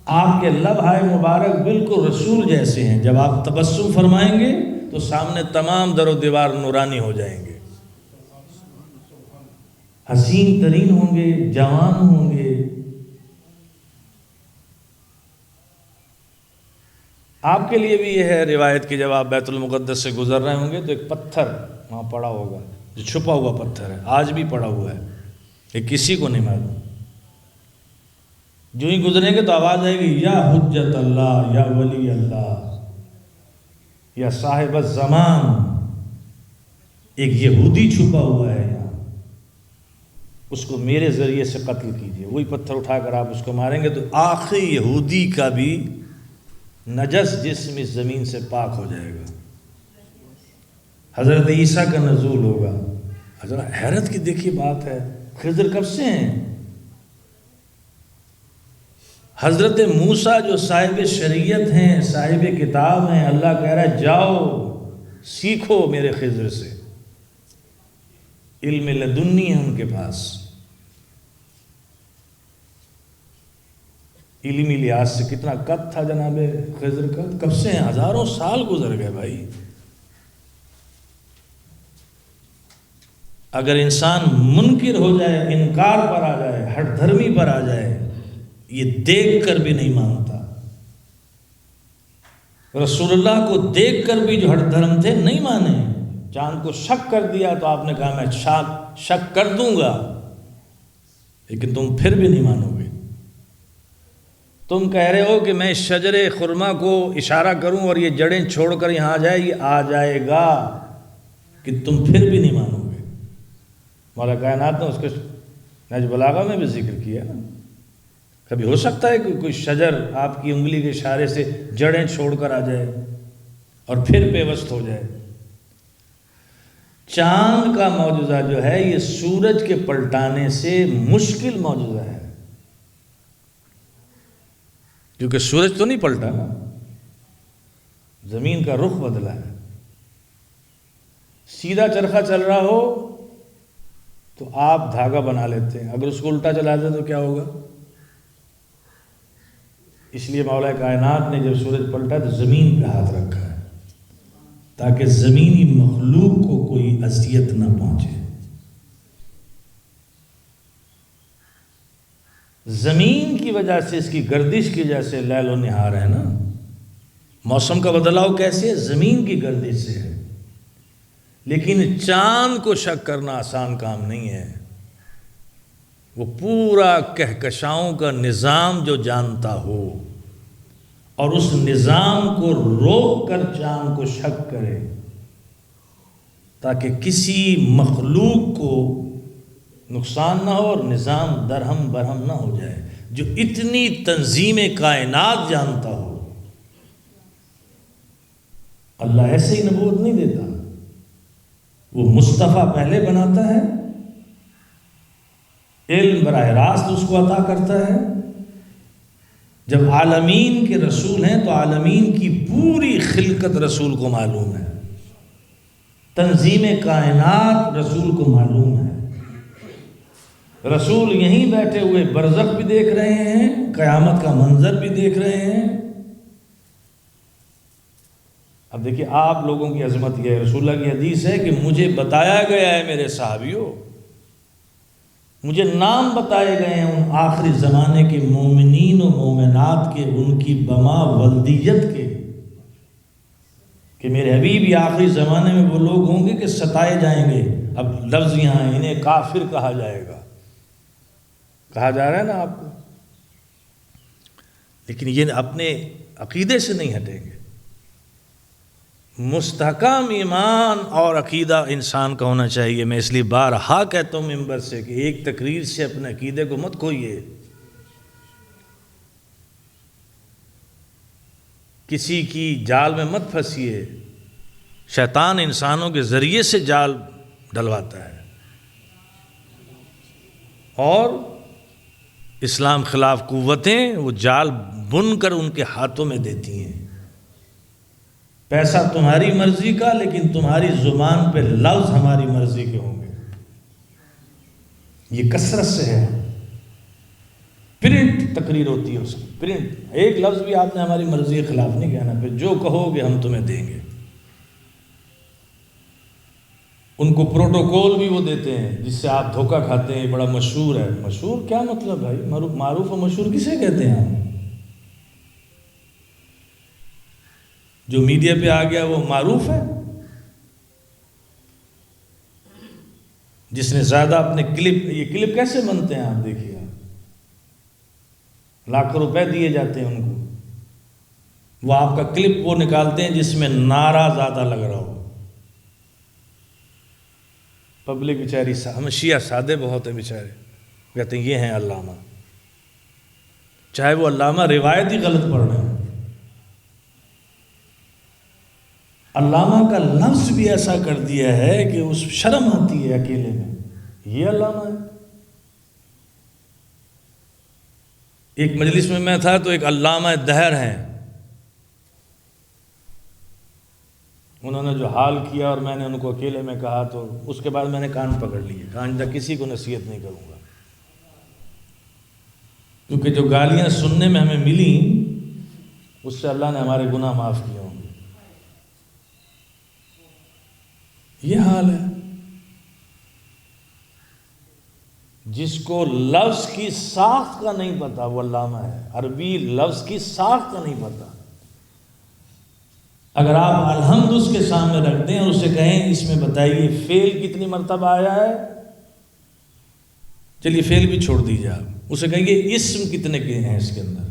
آپ کے لبہائے مبارک بالکل رسول جیسے ہیں، جب آپ تبسم فرمائیں گے تو سامنے تمام در و دیوار نورانی ہو جائیں گے، حسین ترین ہوں گے، جوان ہوں گے۔ آپ کے لیے بھی یہ ہے روایت کہ جب آپ بیت المقدس سے گزر رہے ہوں گے تو ایک پتھر وہاں پڑا ہوگا جو چھپا ہوا پتھر ہے، آج بھی پڑا ہوا ہے، یہ کسی کو نہیں معلوم۔ جو ہی گزریں گے تو آواز آئے گی، یا حجت اللہ، یا ولی اللہ۔ یا صاحب الزمان، ایک یہودی چھپا ہوا ہے یہاں، اس کو میرے ذریعے سے قتل کیجیے۔ وہی پتھر اٹھا کر آپ اس کو ماریں گے تو آخری یہودی کا بھی نجس جسم اس زمین سے پاک ہو جائے گا۔ حضرت عیسیٰ کا نزول ہوگا۔ حضرت حیرت کی دیکھیے بات ہے، خضر کب سے ہیں؟ حضرت موسیٰ جو صاحب شریعت ہیں، صاحب کتاب ہیں، اللہ کہہ رہا ہے جاؤ سیکھو میرے خضر سے، علم لدنی ہے ان کے پاس، علمی لحاظ سے کتنا قد تھا جناب خضر کا، کب سے ہیں؟ ہزاروں سال گزر گئے بھائی۔ اگر انسان منکر ہو جائے، انکار پر آ جائے، ہٹ دھرمی پر آ جائے، یہ دیکھ کر بھی نہیں مانتا۔ رسول اللہ کو دیکھ کر بھی جو ہٹ دھرم تھے نہیں مانے، چاند کو شک کر دیا تو آپ نے کہا میں شک کر دوں گا، لیکن تم پھر بھی نہیں مانو گے۔ تم کہہ رہے ہو کہ میں شجر خرما کو اشارہ کروں اور یہ جڑیں چھوڑ کر یہاں آ جائے، یہ آ جائے گا، کہ تم پھر بھی نہیں مانو گے۔ مولا کائنات نے اس کے نہج بلاغہ میں بھی ذکر کیا، کبھی ہو سکتا ہے کہ کوئی شجر آپ کی انگلی کے اشارے سے جڑیں چھوڑ کر آ جائے اور پھر پیوست ہو جائے۔ چاند کا معجزہ جو ہے یہ سورج کے پلٹانے سے مشکل معجزہ ہے، کیونکہ سورج تو نہیں پلٹا نا، زمین کا رخ بدلا ہے۔ سیدھا چرخہ چل رہا ہو تو آپ دھاگا بنا لیتے ہیں، اگر اس کو الٹا چلا دیں تو کیا ہوگا؟ اس لیے مولا کائنات نے جب سورج پلٹا تو زمین پہ ہاتھ رکھا ہے تاکہ زمینی مخلوق کو کوئی اذیت نہ پہنچے۔ زمین کی وجہ سے، اس کی گردش کی وجہ سے لیل و نہار ہے نا، موسم کا بدلاؤ کیسے ہے؟ زمین کی گردش سے ہے۔ لیکن چاند کو شک کرنا آسان کام نہیں ہے، وہ پورا کہکشاؤں کا نظام جو جانتا ہو اور اس نظام کو روک کر چاند کو شک کرے تاکہ کسی مخلوق کو نقصان نہ ہو اور نظام درہم برہم نہ ہو جائے، جو اتنی تنظیم کائنات جانتا ہو۔ اللہ ایسے ہی نبوت نہیں دیتا، وہ مصطفیٰ پہلے بناتا ہے، علم براہ راست اس کو عطا کرتا ہے۔ جب عالمین کے رسول ہیں تو عالمین کی پوری خلقت رسول کو معلوم ہے، تنظیم کائنات رسول کو معلوم ہے۔ رسول یہیں بیٹھے ہوئے برزخ بھی دیکھ رہے ہیں، قیامت کا منظر بھی دیکھ رہے ہیں۔ اب دیکھیے آپ لوگوں کی عظمت یہ ہے، رسول اللہ کی حدیث ہے کہ مجھے بتایا گیا ہے میرے صحابیوں، مجھے نام بتائے گئے ہیں ان آخری زمانے کے مومنین و مومنات کے، ان کی بما ولدیت کے، کہ میرے حبیب یہ آخری زمانے میں وہ لوگ ہوں گے کہ ستائے جائیں گے۔ اب لفظ یہاں ہے، انہیں کافر کہا جائے گا، کہا جا رہا ہے نا آپ کو، لیکن یہ اپنے عقیدے سے نہیں ہٹیں گے۔ مستحکم ایمان اور عقیدہ انسان کا ہونا چاہیے۔ میں اس لیے بارہا کہتا ہوں ممبر سے کہ ایک تقریر سے اپنے عقیدے کو مت کھوئیے، کسی کی جال میں مت پھنسیے۔ شیطان انسانوں کے ذریعے سے جال ڈلواتا ہے اور اسلام خلاف قوتیں وہ جال بن کر ان کے ہاتھوں میں دیتی ہیں۔ پیسہ تمہاری مرضی کا، لیکن تمہاری زبان پہ لفظ ہماری مرضی کے ہوں گے۔ یہ کثرت سے ہے، پرنٹ تقریر ہوتی ہے اس کی، پرنٹ، ایک لفظ بھی آپ نے ہماری مرضی کے خلاف نہیں کہنا، پھر جو کہو گے ہم تمہیں دیں گے۔ ان کو پروٹوکول بھی وہ دیتے ہیں جس سے آپ دھوکہ کھاتے ہیں، بڑا مشہور ہے۔ مشہور کیا مطلب بھائی؟ معروف و مشہور کسے کہتے ہیں آپ؟ جو میڈیا پہ آ گیا وہ معروف ہے؟ جس نے زیادہ اپنے کلپ، یہ کلپ کیسے بنتے ہیں آپ دیکھیے، لاکھوں روپے دیے جاتے ہیں ان کو، وہ آپ کا کلپ وہ نکالتے ہیں جس میں نعرہ زیادہ لگ رہا ہو. پبلک بیچاری ہم شیعہ سادے بہت ہیں بیچارے، کہتے ہیں یہ ہیں علامہ، چاہے وہ علامہ روایت ہی غلط پڑھ رہے ہیں. علامہ کا لفظ بھی ایسا کر دیا ہے کہ اس شرم آتی ہے اکیلے میں، یہ علامہ ہے. ایک مجلس میں تھا تو ایک علامہ دہر ہیں، انہوں نے جو حال کیا اور میں نے ان کو اکیلے میں کہا تو اس کے بعد میں نے کان پکڑ لیے، کہا آئندہ کسی کو نصیحت نہیں کروں گا، کیونکہ جو گالیاں سننے میں ہمیں ملی اس سے اللہ نے ہمارے گناہ معاف کیے ہوں گے. یہ حال ہے. جس کو لفظ کی ساخت کا نہیں پتا وہ علامہ ہے، عربی لفظ کی ساخت کا نہیں پتا. اگر آپ الحمد اس کے سامنے رکھ دیں اور اسے کہیں اس میں بتائیے فعل کتنی مرتبہ آیا ہے، چلیے فعل بھی چھوڑ دیجیے، آپ اسے کہیں گے اسم کتنے کے ہیں اس کے اندر،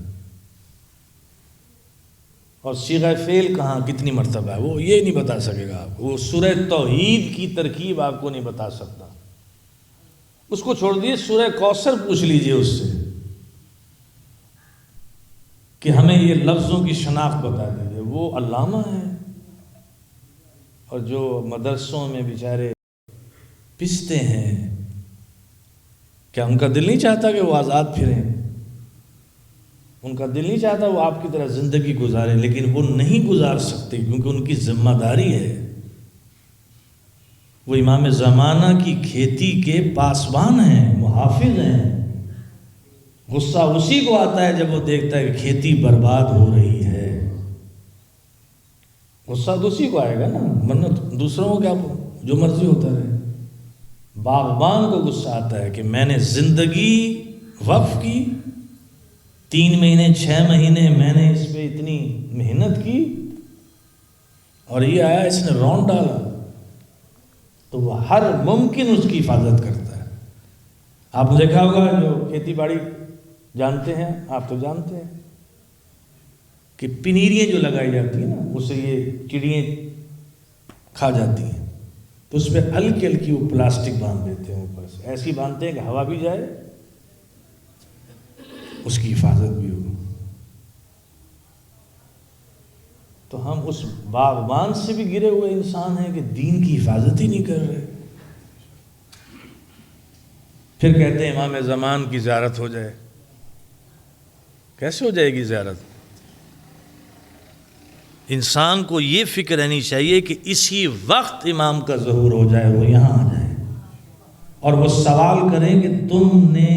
اور صیغہ فعل کہاں کتنی مرتبہ ہے، وہ یہ نہیں بتا سکے گا آپ. وہ سورہ توحید کی ترکیب آپ کو نہیں بتا سکتا. اس کو چھوڑ دیجیے، سورہ کوثر پوچھ لیجئے اس سے کہ ہمیں یہ لفظوں کی شناخت بتا دیجیے. وہ علامہ ہیں. اور جو مدرسوں میں بیچارے پستے ہیں، کیا ان کا دل نہیں چاہتا کہ وہ آزاد پھریں؟ ان کا دل نہیں چاہتا وہ آپ کی طرح زندگی گزاریں، لیکن وہ نہیں گزار سکتے کیونکہ ان کی ذمہ داری ہے. وہ امام زمانہ کی کھیتی کے پاسبان ہیں، محافظ ہیں. غصہ اسی کو آتا ہے جب وہ دیکھتا ہے کہ کھیتی برباد ہو رہی ہے. غصہ تو اسی کو آئے گا نا، ورنہ دوسروں کو کیا جو مرضی ہوتا رہے. باغبان کو غصہ آتا ہے کہ میں نے زندگی وقف کی، 3 مہینے 6 مہینے میں نے اس پہ اتنی محنت کی اور یہ آیا اس نے رون ڈالا. تو وہ ہر ممکن اس کی حفاظت کرتا ہے. آپ نے دیکھا ہوگا جو کھیتی باڑی جانتے ہیں، آپ تو جانتے ہیں کہ پنیریاں جو لگائی جاتی ہیں نا اسے یہ چڑیاں کھا جاتی ہیں، تو اس پہ ہلکی ہلکی وہ پلاسٹک باندھ دیتے ہیں اوپر سے، ایسی باندھتے ہیں کہ ہوا بھی جائے اس کی حفاظت بھی ہو. تو ہم اس باغبان سے بھی گرے ہوئے انسان ہیں کہ دین کی حفاظت ہی نہیں کر رہے. پھر کہتے ہیں امام زمان کی زیارت ہو جائے. کیسے ہو جائے گی زیارت؟ انسان کو یہ فکر رہنی چاہیے کہ اسی وقت امام کا ظہور ہو جائے، وہ یہاں آ جائے اور وہ سوال کریں کہ تم نے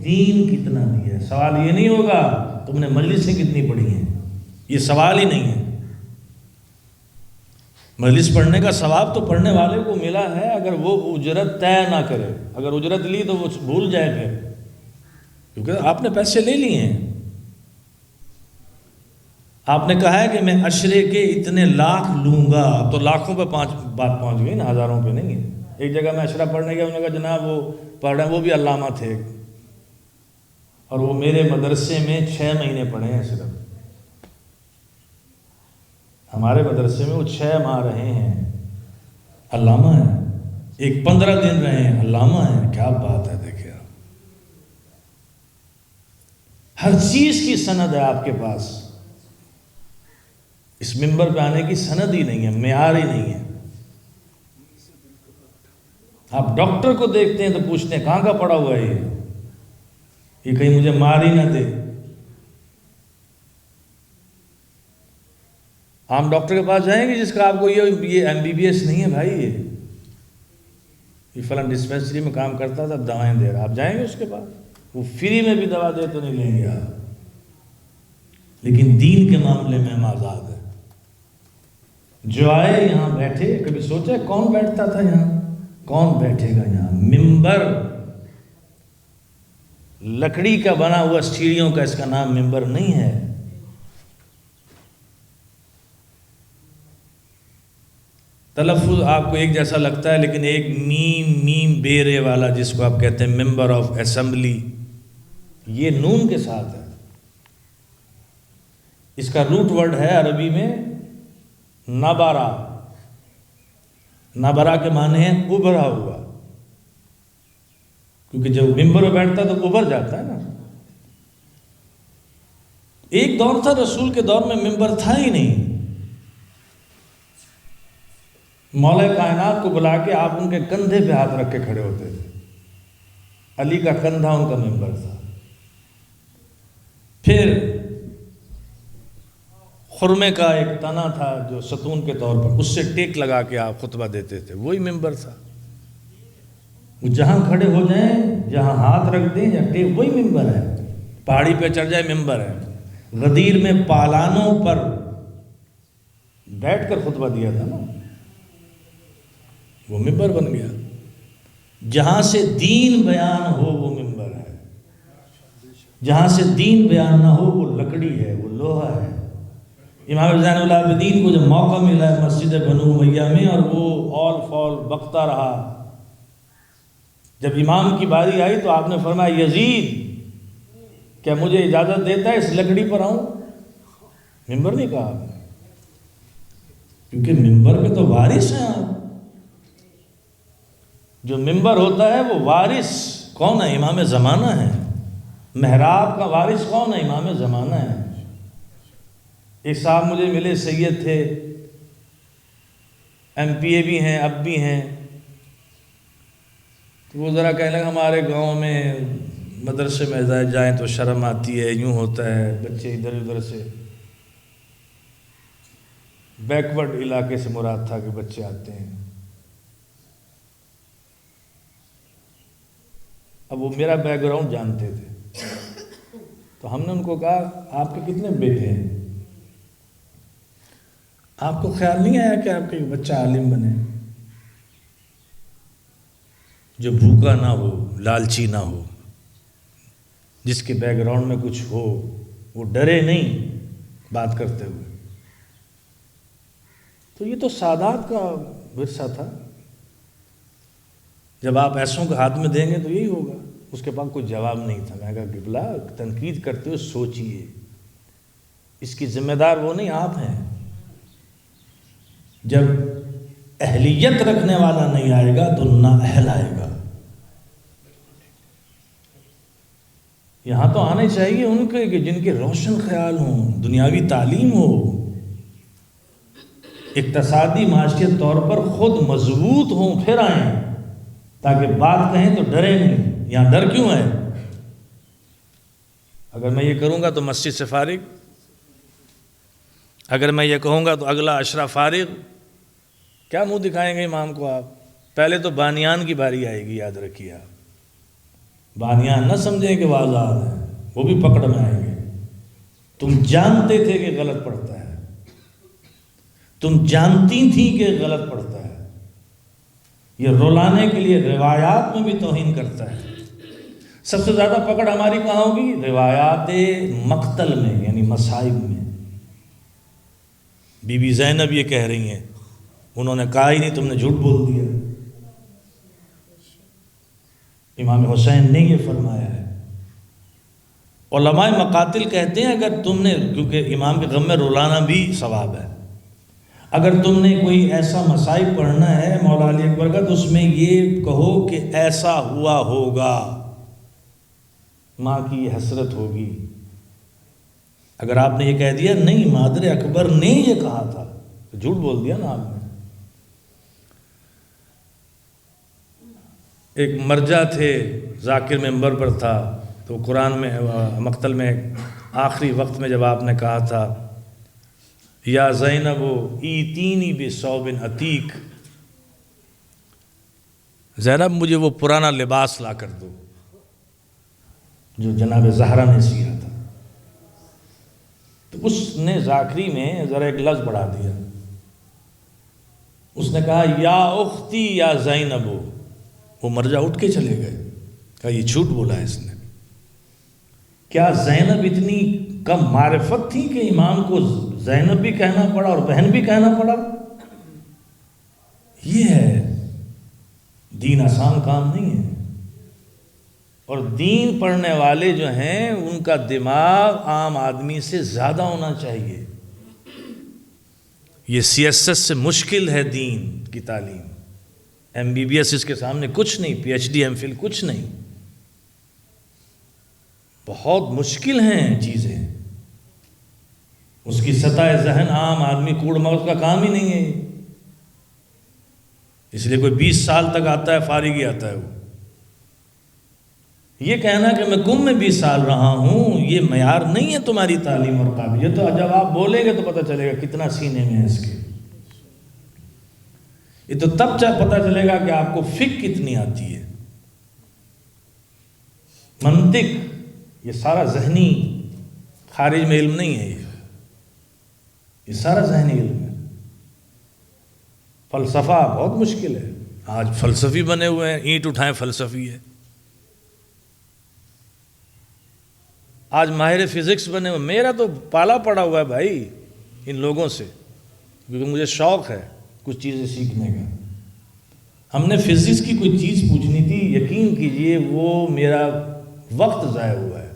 دین کتنا دیا ہے. سوال یہ نہیں ہوگا تم نے مجلسیں کتنی پڑھی ہیں، یہ سوال ہی نہیں ہے. مجلس پڑھنے کا ثواب تو پڑھنے والے کو ملا ہے اگر وہ اجرت طے نہ کرے. اگر اجرت لی تو وہ بھول جائے پھر، کیونکہ آپ نے پیسے لے لیے ہیں. آپ نے کہا ہے کہ میں عشرے کے اتنے لاکھ لوں گا. اب تو لاکھوں پہ بات پہنچ گئی نا، ہزاروں پہ نہیں ہے. ایک جگہ میں عشرہ پڑھنے گیا، انہوں نے کہا جناب وہ پڑھ رہے ہیں، وہ بھی علامہ تھے اور وہ میرے مدرسے میں 6 مہینے پڑھے ہیں صرف. ہمارے مدرسے میں وہ 6 ماہ رہے ہیں، علامہ ہیں. ایک 15 دن رہے ہیں، علامہ ہیں. کیا بات ہے! دیکھیں آپ، ہر چیز کی سند ہے آپ کے پاس. اس منبر پہ آنے کی سند ہی نہیں ہے، معیار ہی نہیں ہے. آپ ڈاکٹر کو دیکھتے ہیں تو پوچھتے ہیں کہاں کا پڑا ہوا ہے یہ کہیں مجھے مار ہی نہ دے. عام ڈاکٹر کے پاس جائیں گے جس کا آپ کو یہ MBBS نہیں ہے بھائی، یہ فلاں ڈسپینسری میں کام کرتا تھا دوائیں دے رہا. آپ جائیں گے اس کے پاس، وہ فری میں بھی دوا دے تو نہیں لیں گے آپ. لیکن دین کے معاملے میں ہم آزاد ہیں. جو آئے یہاں بیٹھے. کبھی سوچا کون بیٹھتا تھا یہاں، کون بیٹھے گا یہاں؟ منبر لکڑی کا بنا ہوا سیڑھیوں کا، اس کا نام منبر نہیں ہے. تلفظ آپ کو ایک جیسا لگتا ہے لیکن ایک میم بیرے والا جس کو آپ کہتے ہیں ممبر آف اسمبلی، یہ نون کے ساتھ ہے. اس کا روٹ ورڈ ہے عربی میں نبرا. نبرا کے معنی ہے ابھرا ہوا، کیونکہ جب ممبر پہ بیٹھتا ہے تو ابھر جاتا ہے نا. ایک دور تھا رسول کے دور میں ممبر تھا ہی نہیں. مولا کائنات کو بلا کے آپ ان کے کندھے پہ ہاتھ رکھ کے کھڑے ہوتے تھے. علی کا کندھا ان کا ممبر تھا. پھر خرمے کا ایک تنا تھا جو ستون کے طور پر، اس سے ٹیک لگا کے آپ خطبہ دیتے تھے، وہی ممبر تھا. وہ جہاں کھڑے ہو جائیں، جہاں ہاتھ رکھ دیں یا ٹیک، وہی ممبر ہے. پہاڑی پہ چڑھ جائے ممبر ہے. غدیر میں پالانوں پر بیٹھ کر خطبہ دیا تھا نا، وہ ممبر بن گیا. جہاں سے دین بیان ہو وہ ممبر ہے، جہاں سے دین بیان نہ ہو وہ لکڑی ہے، وہ لوہا ہے. امام زین العابدین کو جب موقع ملا ہے مسجد بنو امیہ میں، اور وہ اول فال بکتا رہا، جب امام کی باری آئی تو آپ نے فرمایا یزید کیا مجھے اجازت دیتا ہے اس لکڑی پر آؤں؟ ممبر نہیں کہا، کیونکہ ممبر پہ تو وارث ہیں آپ. جو ممبر ہوتا ہے وہ وارث کون ہے؟ امام زمانہ ہے. محراب کا وارث کون ہے؟ امام زمانہ ہے. ایک صاحب مجھے ملے، سید تھے، ایم پی اے بھی ہیں، اب بھی ہیں. تو وہ ذرا کہنے لگا ہمارے گاؤں میں مدرسے میں جائیں تو شرم آتی ہے، یوں ہوتا ہے، بچے ادھر ادھر سے. بیکورڈ علاقے سے مراد تھا کہ بچے آتے ہیں. اب وہ میرا بیک گراؤنڈ جانتے تھے، تو ہم نے ان کو کہا آپ کے کتنے بیٹے ہیں؟ آپ کو خیال نہیں آیا کہ آپ کا ایک بچہ عالم بنے، جو بھوکا نہ ہو، لالچی نہ ہو، جس کے بیک گراؤنڈ میں کچھ ہو، وہ ڈرے نہیں بات کرتے ہوئے. تو یہ تو سادات کا ورثہ تھا. جب آپ ایسوں کے ہاتھ میں دیں گے تو یہی ہوگا. اس کے پاس کوئی جواب نہیں تھا. میں کہا قبلہ تنقید کرتے ہوئے سوچئے، اس کی ذمہ دار وہ نہیں، آپ ہیں. جب اہلیت رکھنے والا نہیں آئے گا تو نااہل آئے گا. یہاں تو آنے چاہیے ان کے کہ جن کے روشن خیال ہوں، دنیاوی تعلیم ہو، اقتصادی معاشی طور پر خود مضبوط ہوں، پھر آئیں تاکہ بات کہیں تو ڈرے نہیں. یہاں ڈر کیوں ہے؟ اگر میں یہ کروں گا تو مسجد سے فارغ، اگر میں یہ کہوں گا تو اگلا عشرہ فارغ. کیا منہ دکھائیں گے امام کو آپ؟ پہلے تو بانیان کی باری آئے گی، یاد رکھیے آپ. بانیان نہ سمجھیں کہ وہ آزاد ہیں، وہ بھی پکڑ میں آئیں گے. تم جانتے تھے کہ غلط پڑھتا ہے، تم جانتی تھی کہ غلط پڑھتا ہے. یہ رولانے کے لیے روایات میں بھی توہین کرتا ہے. سب سے زیادہ پکڑ ہماری کہاں ہوگی؟ روایات مقتل میں، یعنی مصائب میں. بی بی زینب یہ کہہ رہی ہیں، انہوں نے کہا ہی نہیں، تم نے جھوٹ بول دیا. امام حسین نے یہ فرمایا ہے. علماء مقاتل کہتے ہیں اگر تم نے، کیونکہ امام کے غم میں رولانا بھی ثواب ہے، اگر تم نے کوئی ایسا مصائب پڑھنا ہے مولا علی اکبر کا، تو اس میں یہ کہو کہ ایسا ہوا ہوگا، ماں کی یہ حسرت ہوگی. اگر آپ نے یہ کہہ دیا نہیں مادر اکبر نے یہ کہا تھا، تو جھوٹ بول دیا نا آپ نے. ایک مرجع تھے، ذاکر ممبر پر تھا، تو قرآن میں مقتل میں آخری وقت میں جب آپ نے کہا تھا یا زینب ایتینی بثوب عتیق، زینب مجھے وہ پرانا لباس لا کر دو جو جناب زہرا نے سیا تھا. تو اس نے ذاکری میں ذرا ایک لفظ بڑھا دیا. اس نے کہا یا اختی یا زینب. وہ مرجع اٹھ کے چلے گئے، کہا یہ جھوٹ بولا ہے اس نے. کیا زینب اتنی کم معرفت تھی کہ امام کو زینب بھی کہنا پڑا اور بہن بھی کہنا پڑا؟ یہ ہے دین، آسان کام نہیں ہے. اور دین پڑھنے والے جو ہیں ان کا دماغ عام آدمی سے زیادہ ہونا چاہیے. یہ CSS سے مشکل ہے دین کی تعلیم. MBBS اس کے سامنے کچھ نہیں، PhD MPhil کچھ نہیں. بہت مشکل ہیں چیزیں. اس کی سطح ذہن عام آدمی کوڑ مغز کا کام ہی نہیں ہے. اس لیے کوئی 20 سال تک آتا ہے، فارغ ہی آتا ہے. وہ یہ کہنا کہ میں کم میں 20 سال رہا ہوں یہ معیار نہیں ہے تمہاری تعلیم اور قابلیت. تو جب آپ بولیں گے تو پتہ چلے گا کتنا سینے میں ہے اس کے. یہ تو تب پتہ چلے گا کہ آپ کو فقہ کتنی آتی ہے، منطق. یہ سارا ذہنی، خارج میں علم نہیں ہے. یہ سارا ذہنی علم ہے. فلسفہ بہت مشکل ہے. آج فلسفی بنے ہوئے ہیں، اینٹ اٹھائیں فلسفی ہے. آج ماہر فزکس بنے ہوئے. میرا تو پالا پڑا ہوا ہے بھائی ان لوگوں سے، کیونکہ مجھے شوق ہے کچھ چیزیں سیکھنے کا. ہم نے فزکس کی کوئی چیز پوچھنی تھی، یقین کیجئے وہ میرا وقت ضائع ہوا ہے.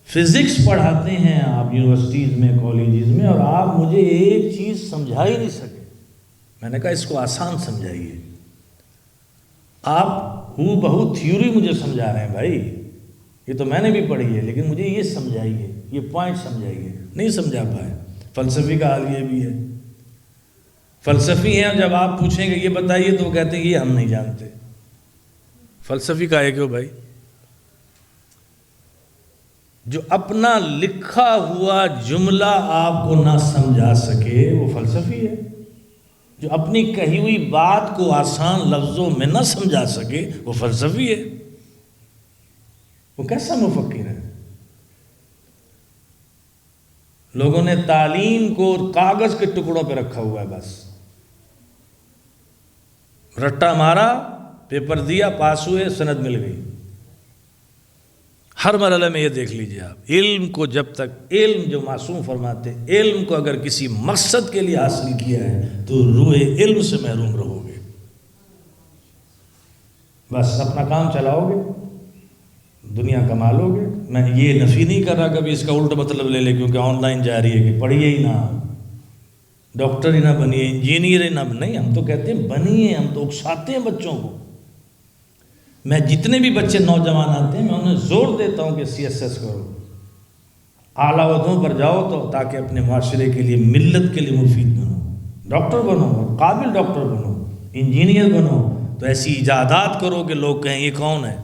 فزکس پڑھاتے ہیں آپ یونیورسٹیز میں، کالجز میں، اور آپ مجھے ایک چیز سمجھا ہی نہیں سکے. میں نے کہا اس کو آسان سمجھائیے. آپ ہو بہو تھیوری مجھے سمجھا رہے ہیں بھائی، یہ تو میں نے بھی پڑھی ہے، لیکن مجھے یہ سمجھائیے، یہ پوائنٹ سمجھائیے. نہیں سمجھا پائے. فلسفی کا حال یہ بھی ہے. فلسفی ہیں، جب آپ پوچھیں گے یہ بتائیے تو وہ کہتے ہیں یہ ہم نہیں جانتے. فلسفی کا ہے کیوں بھائی؟ جو اپنا لکھا ہوا جملہ آپ کو نہ سمجھا سکے وہ فلسفی ہے. جو اپنی کہی ہوئی بات کو آسان لفظوں میں نہ سمجھا سکے وہ فلسفی ہے. وہ کیسا مفکر ہے؟ لوگوں نے تعلیم کو کاغذ کے ٹکڑوں پہ رکھا ہوا ہے. بس رٹا مارا، پیپر دیا، پاس ہوئے، سند مل گئی. ہر مرحلے میں یہ دیکھ لیجئے آپ، علم کو جب تک، علم جو معصوم فرماتے، علم کو اگر کسی مقصد کے لیے حاصل کیا ہے تو روح علم سے محروم رہو گے. بس اپنا کام چلاؤ گے، دنیا کما لو گے. میں یہ نفی نہیں کر رہا کبھی اس کا الٹا مطلب لے لے، کیونکہ آن لائن جا رہی ہے کہ پڑھیے ہی نہ، ڈاکٹر ہی نہ بنیے، انجینئر ہی نہ. نہیں، ہم تو کہتے ہیں بنیے. ہم تو اکساتے ہیں بچوں کو. میں جتنے بھی بچے نوجوان آتے ہیں میں انہیں زور دیتا ہوں کہ CSS کرو، اعلیٰ عہدوں پر جاؤ تو تاکہ اپنے معاشرے کے لیے، ملت کے لیے مفید بنو. ڈاکٹر بنو، قابل ڈاکٹر بنو، انجینئر بنو. تو ایسی ایجادات کرو کہ لوگ کہیں یہ کون ہے،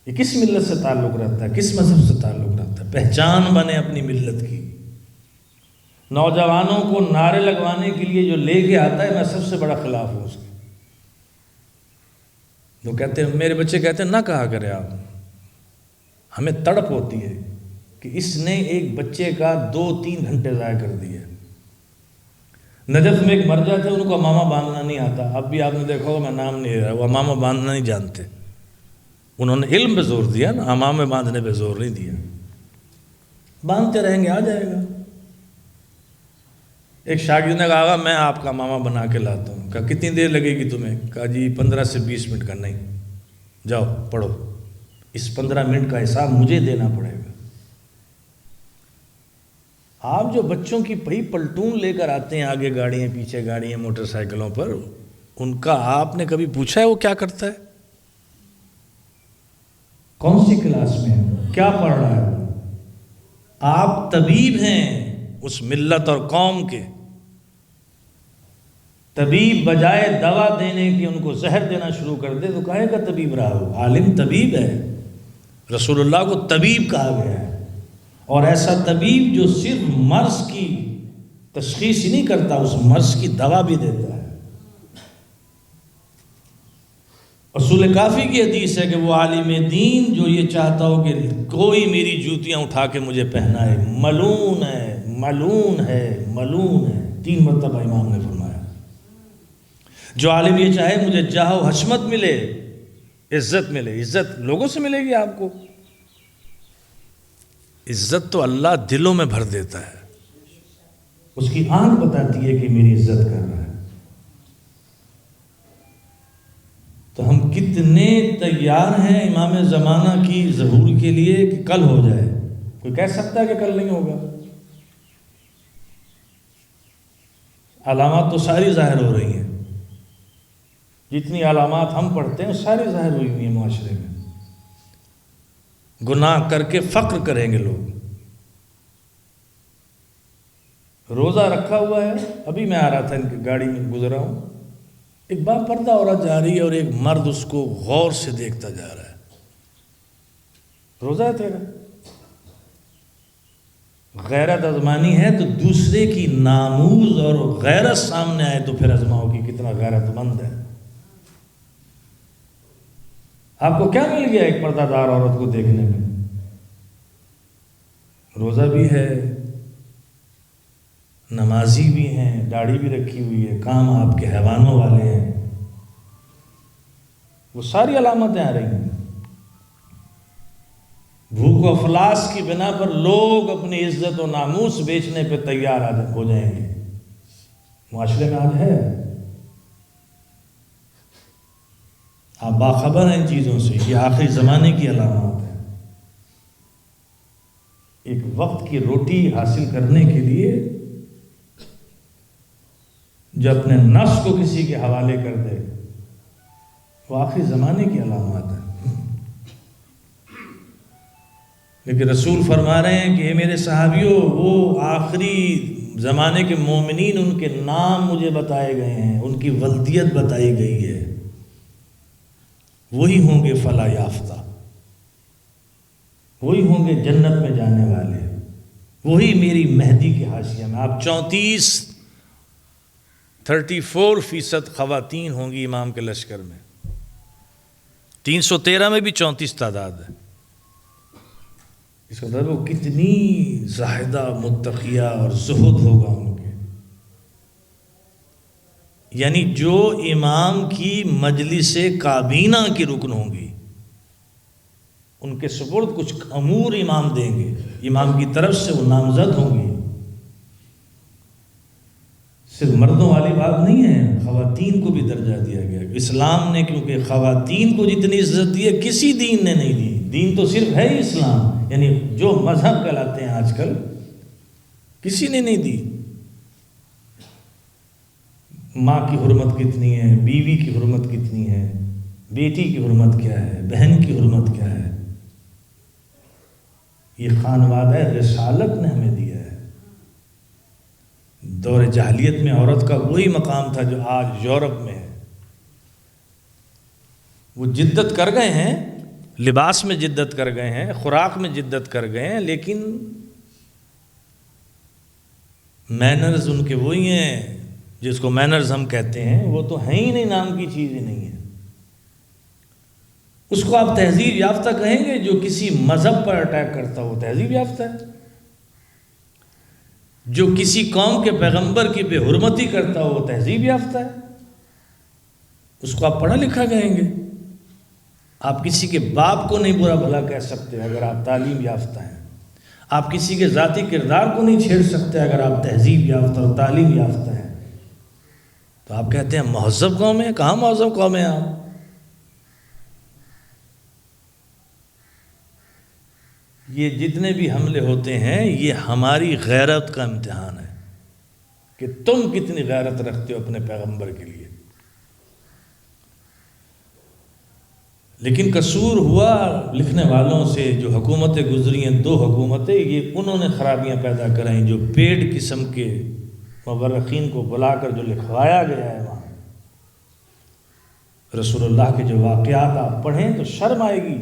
یہ کس ملت سے تعلق رکھتا ہے، کس مذہب سے تعلق رکھتا ہے. پہچان بنے اپنی ملت کی. نوجوانوں کو نعرے لگوانے کے لیے جو لے کے آتا ہے، میں سب سے بڑا خلاف ہوں اس کے. وہ کہتے ہیں، میرے بچے کہتے ہیں نہ کہا کرے آپ. ہمیں تڑپ ہوتی ہے کہ اس نے ایک بچے کا 2-3 گھنٹے ضائع کر دیے. نجف میں ایک مرجع تھے، ان کو امامہ باندھنا نہیں آتا. اب بھی آپ نے دیکھا ہوگا، میں نام نہیں لے رہا، وہ امامہ باندھنا نہیں جانتے. انہوں نے علم پہ زور دیا نا، امامہ باندھنے پہ زور نہیں دیا. باندھتے رہیں گے، آ جائے گا. ایک شاگرد نے کہا آغا میں آپ کا امامہ بنا کے لاتا ہوں. کہا کتنی دیر لگے گی تمہیں؟ کہا جی 15 سے 20 منٹ کا. نہیں، جاؤ پڑھو. اس 15 منٹ کا حساب مجھے دینا پڑے گا. آپ جو بچوں کی پہی پلٹون لے کر آتے ہیں، آگے گاڑیاں پیچھے گاڑیاں موٹر سائیکلوں پر، ان کا آپ نے کبھی پوچھا ہے وہ کیا کرتا ہے؟ کون سی کلاس میں ہے؟ کیا پڑھ رہا ہے؟ آپ طبیب ہیں اس ملت اور قوم کے. طبیب بجائے دوا دینے کی ان کو زہر دینا شروع کر دے تو کہے گا طبیب رہا ہو. عالم طبیب ہے. رسول اللہ کو طبیب کہا گیا ہے. اور ایسا طبیب جو صرف مرض کی تشخیص ہی نہیں کرتا، اس مرض کی دوا بھی دیتا ہے. رسول کافی کی حدیث ہے کہ وہ عالم دین جو یہ چاہتا ہو کہ کوئی میری جوتیاں اٹھا کے مجھے پہنائے، ملعون ہے، ملعون ہے، ملعون ہے. 3 مرتبہ امام نے فرمایا. جو عالم یہ چاہے مجھے جاہ و حشمت ملے، عزت ملے. عزت لوگوں سے ملے گی آپ کو. عزت تو اللہ دلوں میں بھر دیتا ہے. اس کی آنکھ بتاتی ہے کہ میری عزت کر رہا ہے. تو ہم کتنے کتنے تیار ہیں امام زمانہ کی ظہور کے لیے کہ کل ہو جائے؟ کوئی کہہ سکتا ہے کہ کل نہیں ہوگا؟ علامات تو ساری ظاہر ہو رہی ہیں، جتنی علامات ہم پڑھتے ہیں ساری ظاہر ہوئی ہوئی ہیں معاشرے میں۔ گناہ کر کے فخر کریں گے لوگ۔ روزہ رکھا ہوا ہے، ابھی میں آ رہا تھا ان کی گاڑی میں گزرا ہوں، ایک با پردہ عورت جا رہی ہے اور ایک مرد اس کو غور سے دیکھتا جا رہا ہے۔ روزہ ہے تیرا؟ غیرت ازمانی ہے تو دوسرے کی ناموز اور غیرت سامنے آئے تو پھر ازماؤ کہ کتنا غیرت مند ہے۔ آپ کو کیا مل گیا ایک پردہ دار عورت کو دیکھنے میں؟ روزہ بھی ہے، نمازی بھی ہیں، داڑھی بھی رکھی ہوئی ہے، کام آپ کے حیوانوں والے ہیں، وہ ساری علامتیں آ رہی ہیں۔ بھوک و افلاس کی بنا پر لوگ اپنی عزت و ناموس بیچنے پہ تیار ہو جائیں گے۔ معاشرے میں آج ہے، آپ باخبر ہیں ان چیزوں سے، یہ آخری زمانے کی علامات ہے۔ ایک وقت کی روٹی حاصل کرنے کے لیے جو اپنے نفس کو کسی کے حوالے کر دے، وہ آخری زمانے کی علامات ہے۔ لیکن رسول فرما رہے ہیں کہ اے میرے صحابیوں، وہ آخری زمانے کے مومنین، ان کے نام مجھے بتائے گئے ہیں، ان کی ولدیت بتائی گئی ہے، وہی ہوں گے فلاح یافتہ، وہی ہوں گے جنت میں جانے والے، وہی میری مہدی کے حاشیہ میں۔ آپ 34% خواتین ہوں گی امام کے لشکر میں، 313 میں بھی 34 تعداد ہے۔ اس کا مطلب وہ کتنی زاہدہ، متقیہ اور زہد ہوگا ان کے، یعنی جو امام کی مجلس کابینہ کی رکن ہوں گی، ان کے سپرد کچھ امور امام دیں گے، امام کی طرف سے وہ نامزد ہوں گی۔ صرف مردوں والی بات نہیں ہے، خواتین کو بھی درجہ دیا گیا۔ اسلام نے کیونکہ خواتین کو جتنی عزت دی ہے کسی دین نے نہیں دی، دین تو صرف ہے ہی اسلام، یعنی جو مذہب کہلاتے ہیں آج کل، کسی نے نہیں دی۔ ماں کی حرمت کتنی ہے، بیوی کی حرمت کتنی ہے، بیٹی کی حرمت کیا ہے، بہن کی حرمت کیا ہے، یہ خانوادہ رسالت نے ہمیں دیا ہے۔ دور جاہلیت میں عورت کا وہی مقام تھا جو آج یورپ میں ہے۔ وہ جدت کر گئے ہیں، لباس میں جدت کر گئے ہیں، خوراک میں جدت کر گئے ہیں، لیکن مینرز ان کے وہی ہیں جس کو مینرز ہم کہتے ہیں، وہ تو ہیں ہی نہیں، نام کی چیز ہی نہیں ہے۔ اس کو آپ تہذیب یافتہ کہیں گے؟ جو کسی مذہب پر اٹیک کرتا ہو وہ تہذیب یافتہ ہے، جو کسی قوم کے پیغمبر کی بے حرمتی کرتا ہو وہ تہذیب یافتہ ہے، اس کو آپ پڑھا لکھا کہیں گے؟ آپ کسی کے باپ کو نہیں برا بھلا کہہ سکتے اگر آپ تعلیم یافتہ ہیں، آپ کسی کے ذاتی کردار کو نہیں چھیڑ سکتے اگر آپ تہذیب یافتہ اور تعلیم یافتہ ہیں۔ تو آپ کہتے ہیں مہذب قوم ہے؟ کہاں مہذب قوم ہے آپ؟ یہ جتنے بھی حملے ہوتے ہیں یہ ہماری غیرت کا امتحان ہے کہ تم کتنی غیرت رکھتے ہو اپنے پیغمبر کے لیے۔ لیکن قصور ہوا لکھنے والوں سے، جو حکومتیں گزری ہیں، 2 حکومتیں، یہ انہوں نے خرابیاں پیدا کرائیں، جو پیڑ قسم کے مورخین کو بلا کر جو لکھوایا گیا ہے وہاں، رسول اللہ کے جو واقعات آپ پڑھیں تو شرم آئے گی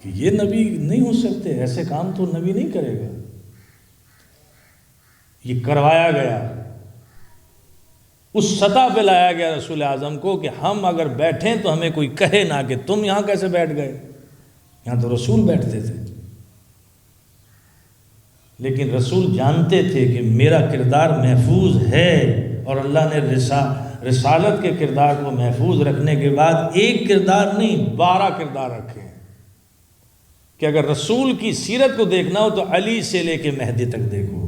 کہ یہ نبی نہیں ہو سکتے، ایسے کام تو نبی نہیں کرے گا۔ یہ کروایا گیا، اس سطح پہ لایا گیا رسول اعظم کو کہ ہم اگر بیٹھیں تو ہمیں کوئی کہے نہ کہ تم یہاں کیسے بیٹھ گئے، یہاں تو رسول بیٹھتے تھے۔ لیکن رسول جانتے تھے کہ میرا کردار محفوظ ہے، اور اللہ نے رسالت کے کردار کو محفوظ رکھنے کے بعد ایک کردار نہیں 12 کردار رکھے ہیں کہ اگر رسول کی سیرت کو دیکھنا ہو تو علی سے لے کے مہدی تک دیکھو،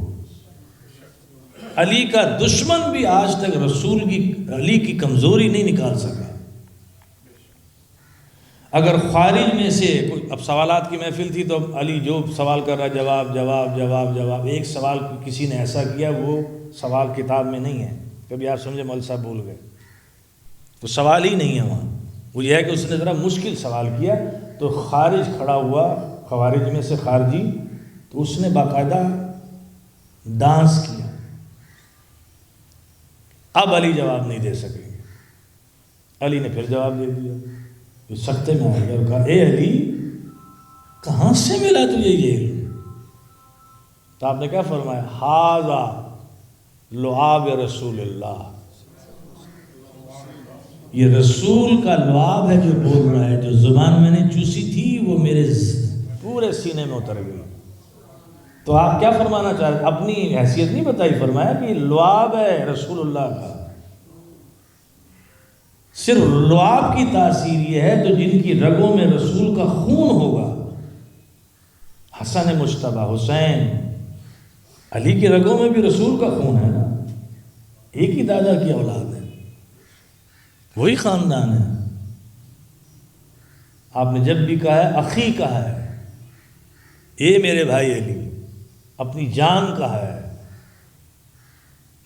علی کا دشمن بھی آج تک علی کی کمزوری نہیں نکال سکا۔ اگر خارج میں سے اب سوالات کی محفل تھی تو علی جو سوال کر رہا جواب جواب جواب جواب، ایک سوال کسی نے ایسا کیا وہ سوال کتاب میں نہیں ہے، کبھی آپ سمجھے مول صاحب بھول گئے تو سوال ہی نہیں ہے وہاں، وہ یہ ہے کہ اس نے ذرا مشکل سوال کیا تو خارج کھڑا ہوا، خوارج میں سے خارجی، تو اس نے باقاعدہ ڈانس کیا، اب علی جواب نہیں دے سکیں گے۔ علی نے پھر جواب دے دیا، یہ سختے میں آ گیا اور کہا اے علی کہاں سے ملا تجھے یہ علم؟ تو آپ نے کیا فرمایا؟ ھذا لعاب رسول اللہ، یہ رسول کا لعاب ہے جو بول رہا ہے، جو زبان میں نے چوسی تھی وہ میرے پورے سینے میں اتر گئی۔ تو آپ کیا فرمانا چاہ رہے؟ اپنی حیثیت نہیں بتائی، فرمایا کہ لعاب ہے رسول اللہ کا۔ صرف لعاب کی تاثیر یہ ہے تو جن کی رگوں میں رسول کا خون ہوگا، حسن مجتبیٰ حسین، علی کی رگوں میں بھی رسول کا خون ہے نا، ایک ہی دادا کی اولاد ہے، وہی خاندان ہے۔ آپ نے جب بھی کہا ہے اخی کہا ہے، اے میرے بھائی علی، اپنی جان کہا ہے۔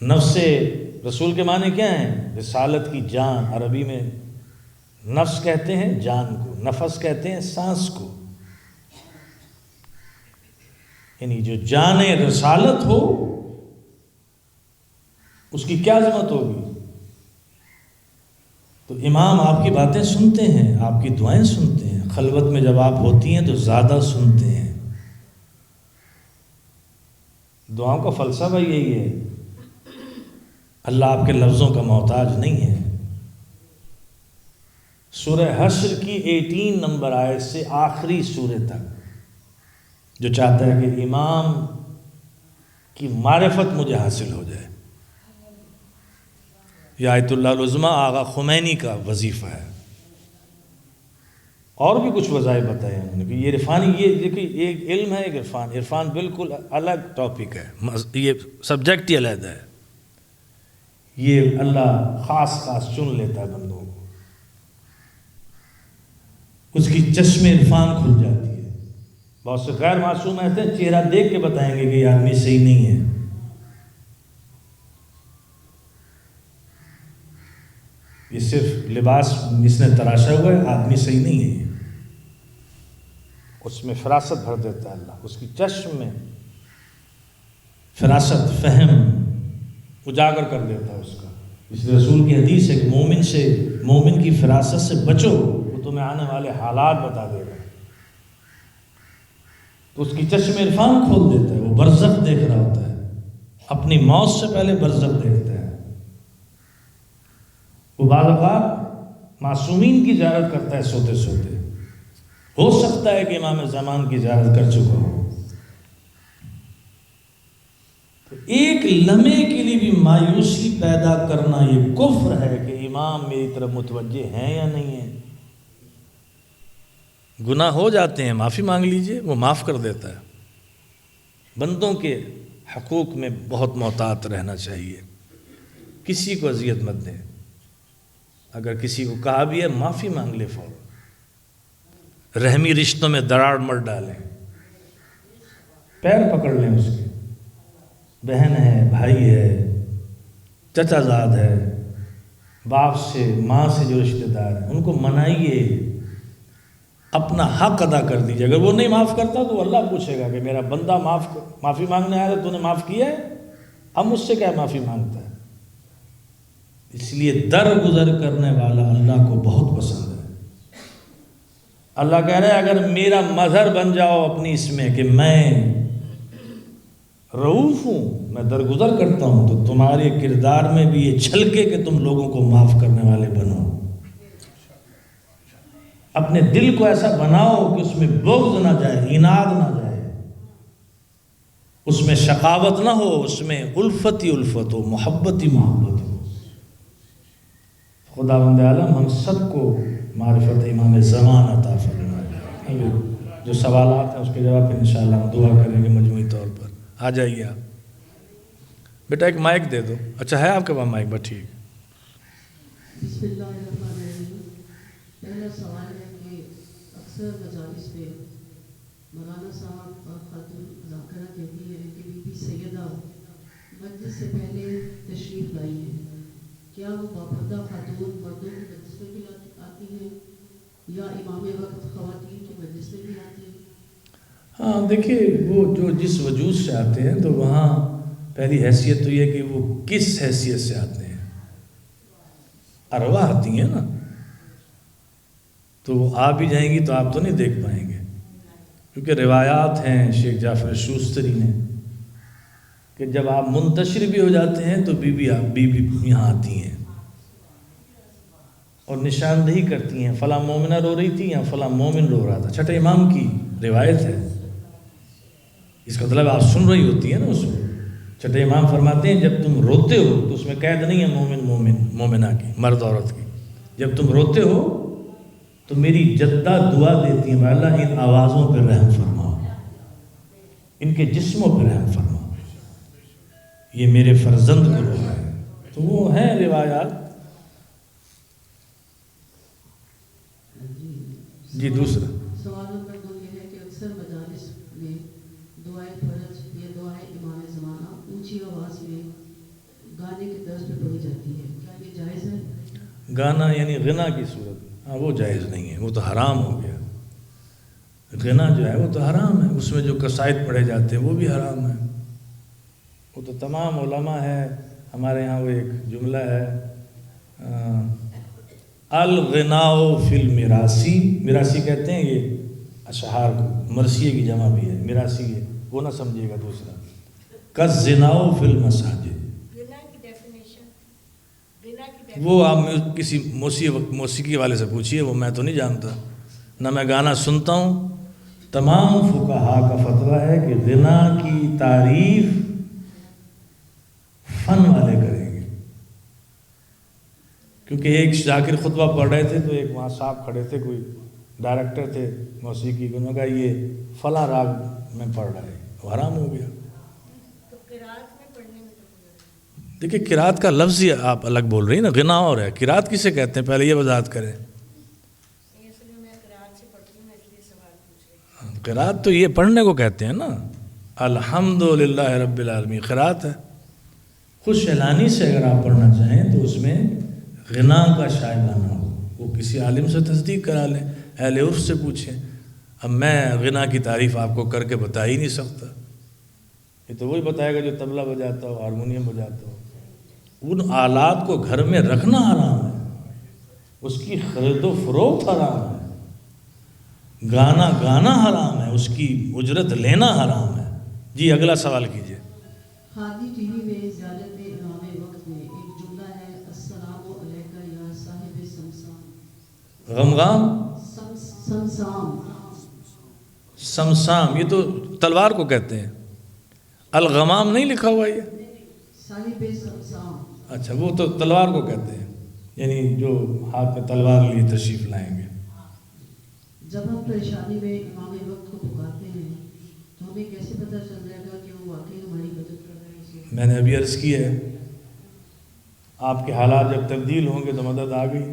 نفس رسول کے معنی کیا ہیں؟ رسالت کی جان، عربی میں نفس کہتے ہیں جان کو، نفس کہتے ہیں سانس کو، یعنی جو جان رسالت ہو اس کی کیا عظمت ہوگی۔ تو امام آپ کی باتیں سنتے ہیں، آپ کی دعائیں سنتے ہیں، خلوت میں جب آپ ہوتی ہیں تو زیادہ سنتے ہیں۔ دعاؤں کا فلسفہ یہی ہے، اللہ آپ کے لفظوں کا محتاج نہیں ہے۔ سورہ حشر کی 18 نمبر آیت سے آخری سورہ تک جو چاہتا ہے کہ امام کی معرفت مجھے حاصل ہو جائے، یہ آیت اللہ العظمیٰ آغا خمینی کا وظیفہ ہے۔ اور بھی کچھ وظائف بتائے انہوں نے کہ یہ عرفانی، یہ دیکھیں ایک علم ہے، ایک عرفان، عرفان بالکل الگ ٹاپک ہے، یہ سبجیکٹ ہی علیحدہ ہے، یہ اللہ خاص چن لیتا ہے بندوں کو، اس کی چشم عرفان کھل جاتی ہے۔ بہت سے غیر معصوم ایسے ہیں چہرہ دیکھ کے بتائیں گے کہ یہ آدمی صحیح نہیں ہے، یہ صرف لباس اس نے تراشا ہوا ہے، آدمی صحیح نہیں ہے۔ اس میں فراست بھر دیتا ہے اللہ، اس کی چشم میں فراست، فہم اجاگر کر دیتا ہے اس کا۔ اس لیے رسول کی حدیث ہے کہ مومن کی فراست سے بچو، وہ تمہیں آنے والے حالات بتا دے گا۔ تو اس کی چشم عرفان کھول دیتا ہے، وہ برزخ دیکھ رہا ہوتا ہے، اپنی موت سے پہلے برزخ دیکھتا ہے۔ وہ بعض اوقات معصومین کی زیارت کرتا ہے سوتے سوتے، ہو سکتا ہے کہ امام زمان کی زیارت کر چکا ہو۔ تو ایک لمحے کے لیے بھی مایوسی پیدا کرنا یہ کفر ہے کہ امام میری طرف متوجہ ہیں یا نہیں ہیں۔ گناہ ہو جاتے ہیں، معافی مانگ لیجئے، وہ معاف کر دیتا ہے۔ بندوں کے حقوق میں بہت محتاط رہنا چاہیے، کسی کو اذیت مت دیں، اگر کسی کو کہا بھی ہے معافی مانگ لے فوراً، رحمی رشتوں میں دراڑ مت ڈالیں، پیر پکڑ لیں اس کے، بہن ہے، بھائی ہے، چچا زاد ہے، باپ سے ماں سے جو رشتہ دار ہیں ان کو منائیے، اپنا حق ادا کر دیجیے۔ اگر وہ نہیں معاف کرتا تو اللہ پوچھے گا کہ میرا بندہ معافی مانگنے آیا تو نے معاف کیا ہے، اب مجھ سے کیا معافی مانگتا ہے۔ اس لیے درگزر کرنے والا اللہ کو بہت پسند ہے۔ اللہ کہہ رہا ہے اگر میرا مظہر بن جاؤ اپنی اس میں کہ میں رؤوف ہوں، میں درگزر کرتا ہوں، تو تمہارے کردار میں بھی یہ چھلکے کہ تم لوگوں کو معاف کرنے والے بنو۔ اپنے دل کو ایسا بناؤ کہ اس میں بغض نہ جائے، عناد نہ جائے، اس میں شقاوت نہ ہو، اس میں الفت ہی الفت ہو، محبت ہی محبت ہو۔ خداوند عالم ہم سب کو معرفت امام زمان عطا فرمائے۔ جو سوالات ہیں اس کے جواب پھر انشاءاللہ ہم دعا کریں گے مجموعی طور پر۔ آ جائیے آپ۔ بیٹا ایک مائک دے دو. اچھا ہے آپ کے پاس مائک؟ بس ٹھیک. بسم اللہ الرحمن الرحیم. پہلا سوال ہے کہ اکثر مجالس میں مولانا صاحب اور خاتون ذاکرہ کہتی ہیں کہ بی بی سیدہ مجلس سے پہلے تشریف لائی ہے. کیا وہ باپردہ خاتون مردوں کی مجلس میں بھی آتی ہیں یا امام وقت خواتین کی مجلس میں بھی آتی ہیں؟ ہاں دیکھیے، وہ جو جس وجود سے آتے ہیں تو وہاں پہلی حیثیت تو یہ کہ وہ کس حیثیت سے آتے ہیں. ارواح آتی ہیں نا، تو وہ آ بھی جائیں گی تو آپ تو نہیں دیکھ پائیں گے، کیونکہ روایات ہیں شیخ جعفر شوستری نے کہ جب آپ منتشر بھی ہو جاتے ہیں تو بی بی یہاں آتی ہیں اور نشاندہی کرتی ہیں فلاں مومنہ رو رہی تھی یا فلاں مومن رو رہا تھا. چھٹے امام کی روایت ہے، اس کا مطلب آپ سن رہی ہوتی ہیں نا اس کو. چھٹے امام فرماتے ہیں جب تم روتے ہو تو اس میں قید نہیں ہے مومنہ کی، مرد عورت کی. جب تم روتے ہو تو میری جدہ دعا دیتی ہیں اللہ ان آوازوں پر رحم فرماؤ، ان کے جسموں پر رحم فرماؤ، یہ میرے فرزند کو رو رہا ہے. تو وہ ہیں روایات. جی دوسرا سوال نمبر 2 یہ ہے کہ اکثر مجالس میں دعائے فرج یا دعائے امام زمانہ اونچی آواز میں گانے کے طرز پہ پڑھی جاتی ہے، کیا یہ جائز ہے؟ گانا یعنی غنا کی صورت؟ ہاں وہ جائز نہیں ہے، وہ تو حرام ہو گیا. غنا جو ہے وہ تو حرام ہے، اس میں جو قصائد پڑھے جاتے ہیں وہ بھی حرام ہے. وہ تو تمام علماء ہے ہمارے ہاں، وہ ایک جملہ ہے الغناء فی المیراسی. میراسی کہتے ہیں یہ اشعار کو، مرثیے کی جمع بھی ہے میراسی ہے، وہ نہ سمجھیے گا. دوسرا کالزنا فی المساجد، وہ آپ کسی موسیقی والے سے پوچھیے، وہ میں تو نہیں جانتا، نہ میں گانا سنتا ہوں. تمام فقہا کا فتویٰ ہے کہ غنا کی تعریف فن والے کریں گے. کیونکہ ایک ذاکر خطبہ پڑھ رہے تھے تو ایک وہاں صاحب کھڑے تھے، کوئی ڈائریکٹر تھے موسیقی کے، انہوں نے کہا یہ فلاں راگ میں پڑھ رہا ہے، وہ حرام ہو گیا. دیکھیے قرات کا لفظ ہی آپ الگ بول رہی ہیں نا، غنا اور ہے. قرات کسے کہتے ہیں پہلے یہ وضاحت کریں. قرات تو یہ پڑھنے کو کہتے ہیں نا، الحمدللہ رب العالمین قرات ہے. خوش اعلانی سے اگر آپ پڑھنا چاہیں تو اس میں غنا کا شائبہ نہ ہو. وہ کسی عالم سے تصدیق کرا لیں، اہل عرف سے پوچھیں. اب میں غنا کی تعریف آپ کو کر کے بتا ہی نہیں سکتا. یہ تو وہی بتائے گا جو طبلہ بجاتا ہو، ہارمونیم بجاتا ہو. ان آلات کو گھر میں رکھنا حرام ہے، اس کی خرید و فروخت حرام ہے. گانا حرام ہے، اس کی اجرت لینا حرام ہے. جی اگلا سوال کیجیے. ہادی ٹی وی میں زیارت امام وقت میں ایک جملہ ہے السلام علیکہ یا صاحب سمسام. غمغام سمسام یہ تو تلوار کو کہتے ہیں. الغمام نہیں لکھا ہوا یہ صاحب سمسام. اچھا وہ تو تلوار کو کہتے ہیں، یعنی جو ہاتھ میں تلوار لیے تشریف لائیں گے. جب ہم پریشانی میں امام وقت کو پکارتے ہیں تو ہمیں کیسے پتہ چل جائے گا کہ وہ واقعی ہماری مدد کر رہے ہیں؟ میں نے ابھی عرض کی ہے، آپ کے حالات جب تبدیل ہوں گے تو مدد آ گئی،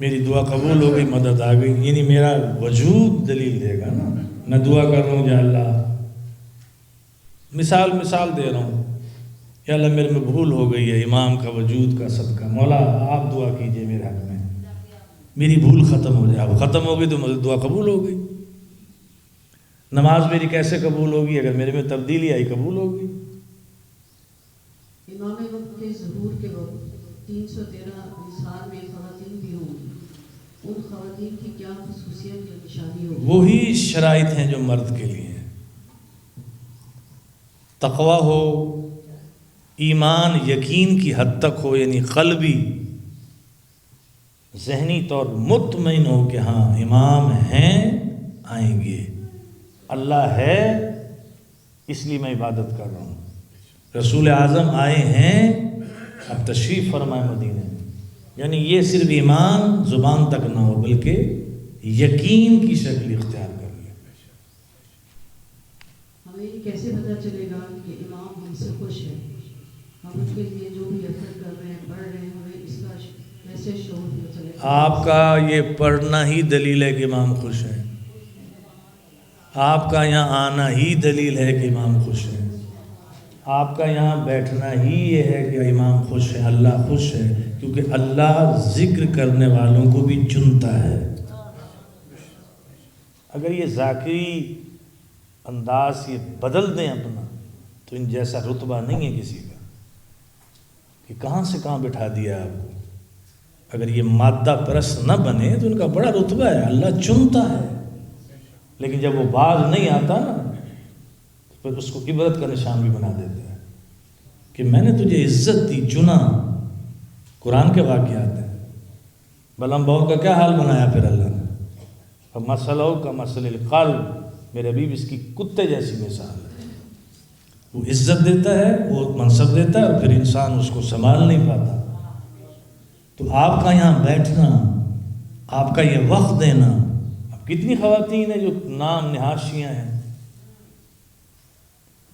میری دعا قبول ہو گئی، مدد آ گئی. یعنی میرا وجود دلیل دے گا نا. میں دعا کر رہا ہوں یا اللہ، مثال دے رہا ہوں، یا اللہ میرے میں بھول ہو گئی ہے، امام کا وجود کا صدقہ، مولا آپ دعا کیجئے میرے حق میں، میری بھول ختم ہو جائے. اب ختم ہو گئی تو مجھے دعا قبول ہو گئی. نماز میری کیسے قبول ہوگی؟ اگر میرے میں تبدیلی آئی قبول ہوگی. امام وقت کے ظہور کے وقت 313 انصار میں خواتین بھی ہوں گی، ان خواتین کی کیا خصوصیت یا نشانی ہوگی؟ وہی شرائط ہیں جو مرد کے لیے ہیں. تقویٰ ہو، ایمان یقین کی حد تک ہو، یعنی قلبی ذہنی طور مطمئن ہو کہ ہاں امام ہیں، آئیں گے، اللہ ہے اس لیے میں عبادت کر رہا ہوں، رسول اعظم آئے ہیں اب تشریف فرمائے مدینے میں. یعنی یہ صرف ایمان زبان تک نہ ہو بلکہ یقین کی شکل اختیار کر لے. ہمیں ہمیں یہ کیسے پتہ چلے گا کہ امام ہم سے خوش ہے؟ ہم ان کے لیے جو بھی ایفرٹ کر رہے ہیں، پڑھ رہے ہیں، ہمیں اس کا کیسے شعور پتہ چلے گا؟ آپ کا یہ پڑھنا ہی دلیل ہے کہ امام خوش ہے. آپ کا یہاں آنا ہی دلیل ہے کہ امام خوش ہے. آپ کا یہاں بیٹھنا ہی یہ ہے کہ امام خوش ہے، اللہ خوش ہے، کیونکہ اللہ ذکر کرنے والوں کو بھی چنتا ہے. اگر یہ ذاکری انداز یہ بدل دیں اپنا تو ان جیسا رتبہ نہیں ہے کسی کا کہ کہاں سے کہاں بٹھا دیا آپ کو. اگر یہ مادہ پرست نہ بنے تو ان کا بڑا رتبہ ہے، اللہ چنتا ہے. لیکن جب وہ باز نہیں آتا نا تو پھر اس کو عبرت کا نشان بھی بنا دیتا ہے کہ میں نے تجھے عزت دی، چنا. قرآن کے واقعات ہیں. بلم بہو کا کیا حال بنایا پھر اللہ نے؟ مسئلہ کا مسئلہ القلب، میرے حبیب اس کی کتے جیسی مثال ہے. وہ عزت دیتا ہے، وہ منصب دیتا ہے، اور پھر انسان اس کو سنبھال نہیں پاتا. تو آپ کا یہاں بیٹھنا، آپ کا یہ وقت دینا. اب کتنی خواتین ہیں جو نام نہاد شیعہ ہیں،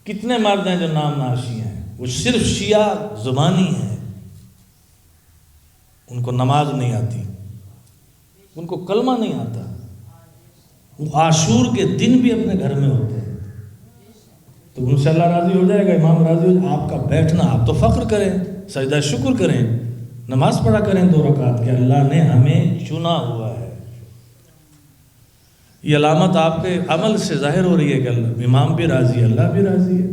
کتنے مرد ہیں جو نام نہاد شیعہ ہیں. وہ صرف شیعہ زبانی ہیں، ان کو نماز نہیں آتی، ان کو کلمہ نہیں آتا. وہ عاشور کے دن بھی اپنے گھر میں ہوتے ہیں. تو ان سے اللہ راضی ہو جائے گا، امام راضی ہو جائے گا. آپ کا بیٹھنا، آپ تو فخر کریں، سجدہ شکر کریں، نماز پڑھا کریں 2 رکعت کہ اللہ نے ہمیں چنا ہوا ہے. یہ علامت آپ کے عمل سے ظاہر ہو رہی ہے کہ اللہ امام بھی راضی ہے، اللہ بھی راضی ہے.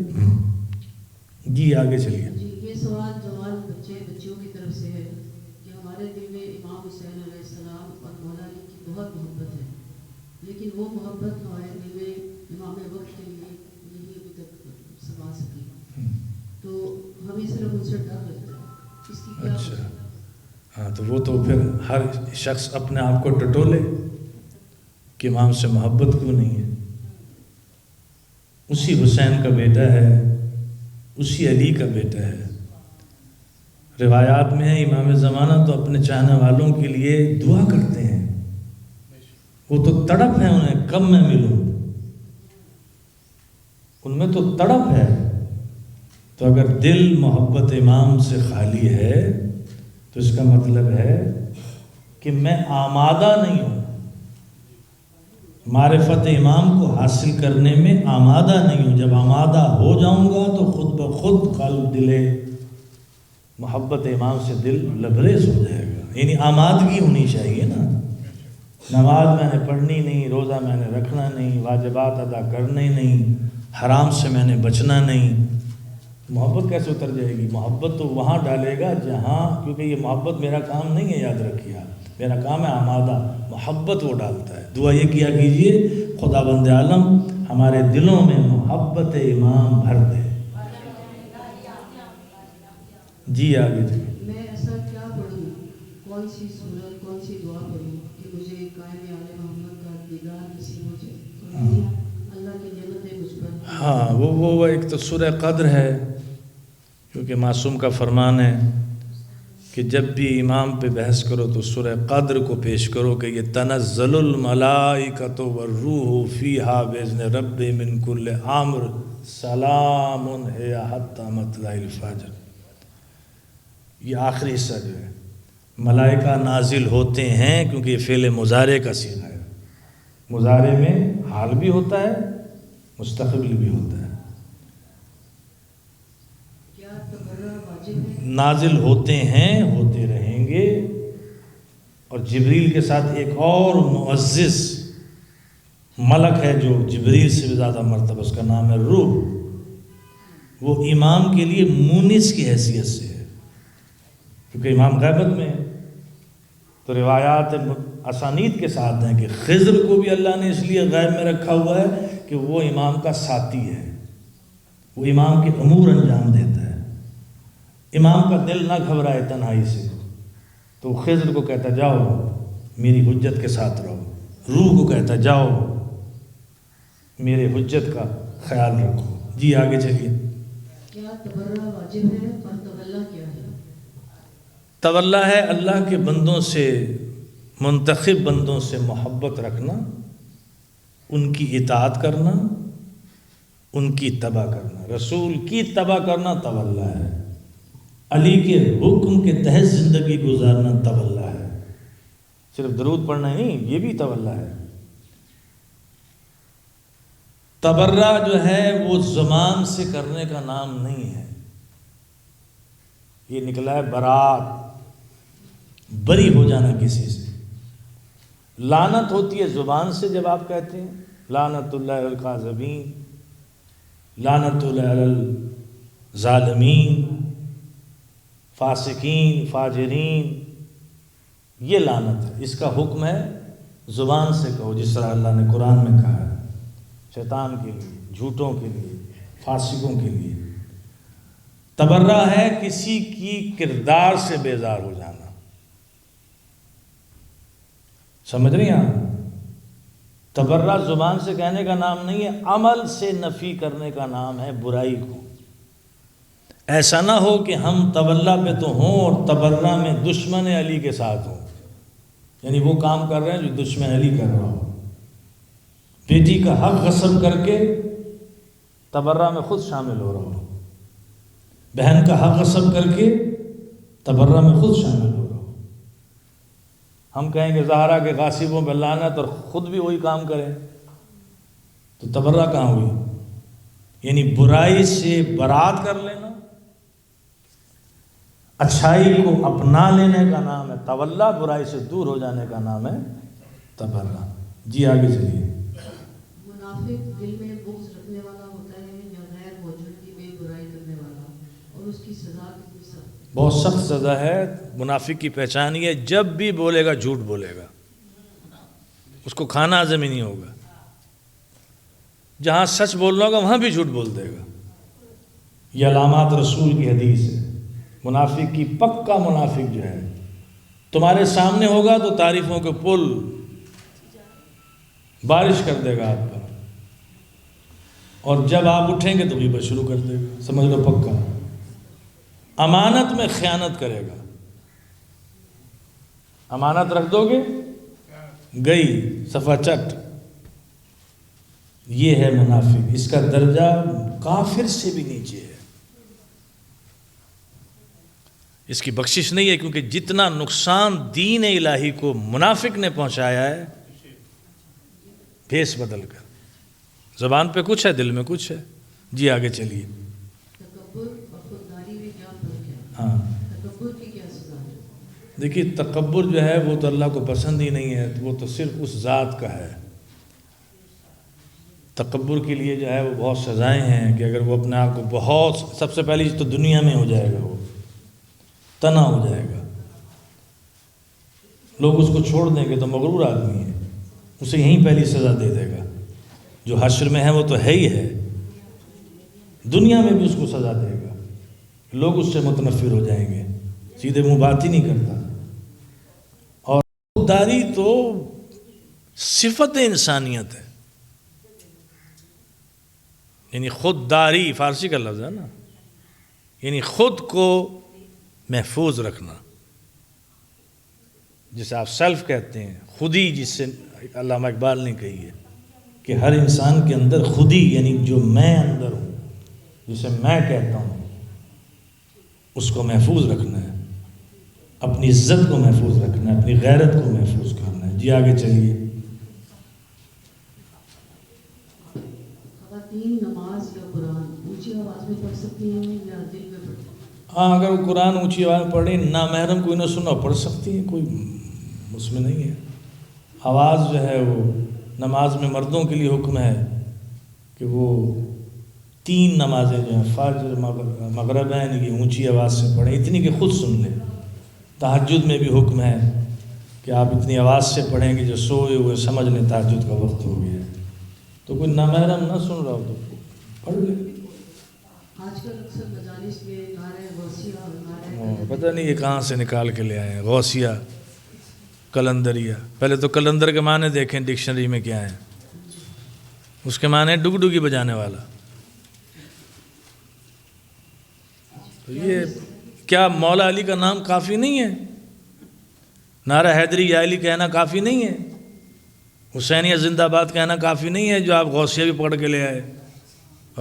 جی آگے چلیے. جی یہ سوال جوان بچیوں کی طرف سے ہے کہ ہمارے دل میں امام حسین علیہ السلام اور مولا علی کی بہت محبت ہے، لیکن وہ محبت ہمارے دل میں امام وقت کے لیے نہیں ابھی تک سما سکی. تو ہمیں صرف ان سے ڈر لگتا ہے، اس کی کیا؟ اچھا ہاں، تو وہ تو پھر ہر شخص اپنے آپ کو ٹٹولے کہ امام سے محبت کیوں نہیں ہے. اسی حسین کا بیٹا ہے، اسی علی کا بیٹا ہے. روایات میں ہے امام زمانہ تو اپنے چاہنے والوں کے لیے دعا کرتے ہیں. وہ تو تڑپ ہے انہیں کب میں ملوں، ان میں تو تڑپ ہے. تو اگر دل محبت امام سے خالی ہے تو اس کا مطلب ہے کہ میں آمادہ نہیں ہوں، معرفت امام کو حاصل کرنے میں آمادہ نہیں ہوں. جب آمادہ ہو جاؤں گا تو خود بخود قلب دل محبت امام سے دل لبریز ہو جائے گا. یعنی آمادگی ہونی چاہیے نا. نماز میں نے پڑھنی نہیں، روزہ میں نے رکھنا نہیں، واجبات ادا کرنے نہیں، حرام سے میں نے بچنا نہیں. محبت کیسے اتر جائے گی؟ محبت تو وہاں ڈالے گا جہاں، کیونکہ یہ محبت میرا کام نہیں ہے، یاد رکھیے آپ، میرا کام ہے آمادہ. محبت وہ ڈالتا ہے. دعا یہ کیا کیجئے، خدا بند عالم ہمارے دلوں میں محبت امام بھر دے. جی آگے جی. میں ایسا کیا پڑھوں، کون سی سورت، کون سی دعا پڑھوں کہ مجھے قائم آل محمد کا دیدار نصیب ہو جائے، اللہ کی نعمتیں مجھ پر؟ ہاں وہ ایک تو سورہ قدر ہے، کیونکہ معصوم کا فرمان ہے کہ جب بھی امام پہ بحث کرو تو سورہ قدر کو پیش کرو کہ یہ تنزل الملائکۃ والروح فیہا باذن رب من کل امر سلام ہی حتی مطلع الفجر. یہ آخری حصہ جو ہے، ملائکہ نازل ہوتے ہیں، کیونکہ یہ فعل مضارع کا صیغہ ہے. مضارع میں حال بھی ہوتا ہے، مستقبل بھی ہوتا ہے. نازل ہوتے ہیں، ہوتے رہیں گے. اور جبریل کے ساتھ ایک اور معزز ملک ہے جو جبریل سے بھی زیادہ مرتبہ، اس کا نام ہے روح. وہ امام کے لیے مونس کی حیثیت سے ہے، کیونکہ امام غیبت میں ہے. تو روایات اسانید کے ساتھ ہیں کہ خضر کو بھی اللہ نے اس لیے غیب میں رکھا ہوا ہے کہ وہ امام کا ساتھی ہے، وہ امام کے امور انجام دیتا ہے. امام کا دل نہ گھبرائے تنہائی سے تو خضر کو کہتا جاؤ میری حجت کے ساتھ رہو. روح کو کہتا جاؤ میرے حجت کا خیال رکھو. جی آگے چلیے. کیا تبرہ واجب ہے اور تولا کیا ہے؟ تولا ہے اللہ کے بندوں سے، منتخب بندوں سے محبت رکھنا، ان کی اطاعت کرنا، ان کی تباہ کرنا، رسول کی تباہ کرنا تولا ہے، علی کے حکم کے تحت زندگی گزارنا تولا ہے، صرف درود پڑھنا نہیں، یہ بھی تولا ہے۔ تبرہ جو ہے وہ زبان سے کرنے کا نام نہیں ہے، یہ نکلا ہے برات، بری ہو جانا کسی سے۔ لعنت ہوتی ہے زبان سے، جب آپ کہتے ہیں لعنت اللہ علی الکاذبین، لعنت اللہ علی الظالمین، فاسقین، فاجرین، یہ لعنت ہے، اس کا حکم ہے زبان سے کہو، جس طرح اللہ نے قرآن میں کہا ہے، شیطان کے لیے، جھوٹوں کے لیے، فاسقوں کے لیے۔ تبرہ ہے کسی کی کردار سے بیزار ہو جانا، سمجھ رہی ہیں آپ؟ تبرہ زبان سے کہنے کا نام نہیں ہے، عمل سے نفی کرنے کا نام ہے برائی کو۔ ایسا نہ ہو کہ ہم تولا پہ تو ہوں اور تبرہ میں دشمن علی کے ساتھ ہوں، یعنی وہ کام کر رہے ہیں جو دشمن علی کر رہا ہو، بیٹی کا حق غصب کر کے تبرہ میں خود شامل ہو رہا ہو، بہن کا حق غصب کر کے تبرہ میں خود شامل ہو رہا ہو۔ ہم کہیں کہ زہرا کے غاصبوں پہ لعنت اور خود بھی وہی کام کریں تو تبرہ کہاں ہوئی؟ یعنی برائی سے برات کر لینا، اچھائی کو اپنا لینے کا نام ہے تولا، برائی سے دور ہو جانے کا نام ہے تبرہ۔ جی آگے چلیے۔ منافق دل میں بغض رکھنے والا ہوتا ہے یا غیر موجودگی میں برائی کرنے والا، اور اس کی سزا کتنی سخت ہے؟ بہت سخت سزا ہے۔ منافق کی پہچان یہ ہے جب بھی بولے گا جھوٹ بولے گا، اس کو کھانا ہضم ہی نہیں ہوگا، جہاں سچ بولنا ہوگا وہاں بھی جھوٹ بول دے گا۔ یہ علامات رسول کی حدیث ہے۔ منافق کی پکا منافق جو ہے تمہارے سامنے ہوگا تو تعریفوں کے پل بارش کر دے گا آپ پر، اور جب آپ اٹھیں گے تو غیبت شروع کر دے گا، سمجھ لو پکا۔ امانت میں خیانت کرے گا، امانت رکھ دو گے گئی صفا چٹ، یہ ہے منافق، اس کا درجہ کافر سے بھی نیچے ہے، اس کی بخشش نہیں ہے، کیونکہ جتنا نقصان دین الہی کو منافق نے پہنچایا ہے بھیس بدل کر، زبان پہ کچھ ہے دل میں کچھ ہے۔ جی آگے چلیے۔ تکبر اور خودداری میں کیا فرق ہے؟ ہاں تکبر کی کیا سزا ہے؟ دیکھیے، تکبر جو ہے وہ تو اللہ کو پسند ہی نہیں ہے، وہ تو صرف اس ذات کا ہے۔ تکبر کے لیے جو ہے وہ بہت سزائیں ہیں کہ اگر وہ اپنے آپ کو بہت، سب سے پہلی تو دنیا میں ہو جائے گا، وہ تنا ہو جائے گا، لوگ اس کو چھوڑ دیں گے تو مغرور آدمی ہے، اسے یہیں پہلی سزا دے دے گا، جو حشر میں ہے وہ تو ہے ہی ہے، دنیا میں بھی اس کو سزا دے گا، لوگ اس سے متنفر ہو جائیں گے، سیدھے منہ بات ہی نہیں کرتا۔ اور خودداری تو صفت انسانیت ہے، یعنی خودداری فارسی کا لفظ ہے نا، یعنی خود کو محفوظ رکھنا، جسے آپ سیلف کہتے ہیں، خودی، جس سے علامہ اقبال نے کہی ہے کہ ہر انسان کے اندر خودی، یعنی جو میں اندر ہوں، جسے میں کہتا ہوں، اس کو محفوظ رکھنا ہے، اپنی عزت کو محفوظ رکھنا ہے، اپنی غیرت کو محفوظ کرنا ہے۔ جی آگے چلیے۔ خواتین نماز یا قرآن اونچی آواز میں پڑھ سکتی ہیں یا دل میں پڑھ سکتی ہیں؟ ہاں، اگر وہ قرآن اونچی آواز میں پڑھیں، نامحرم کوئی نہ سنا، پڑھ سکتی ہیں، کوئی اس میں نہیں ہے۔ آواز جو ہے وہ نماز میں مردوں کے لیے حکم ہے کہ وہ 3 نمازیں جو ہیں فجر، مغربین، کی اونچی آواز سے پڑھیں، اتنی کہ خود سن لیں۔ تہجد میں بھی حکم ہے کہ آپ اتنی آواز سے پڑھیں کہ جو سوئے ہوئے سمجھ لیں تہجد کا وقت ہو گیا ہے، تو کوئی نامحرم نہ سن رہا ہو تو پڑھ لیں۔ آج کل اکثر مجالس میں نعرہ غوثیہ اور نعرہ پتہ نہیں یہ کہاں سے نکال کے لے آئے ہیں، غوثیہ، کلندریہ۔ پہلے تو کلندر کے معنی دیکھیں ڈکشنری میں کیا ہے، اس کے معنی ڈگ ڈگی بجانے والا۔ تو یہ کیا مولا علی کا نام کافی نہیں ہے؟ نعرہ حیدری یا علی کہنا کافی نہیں ہے؟ حسینیہ زندہ باد کہنا کافی نہیں ہے جو آپ غوثیہ بھی پکڑ کے لے آئے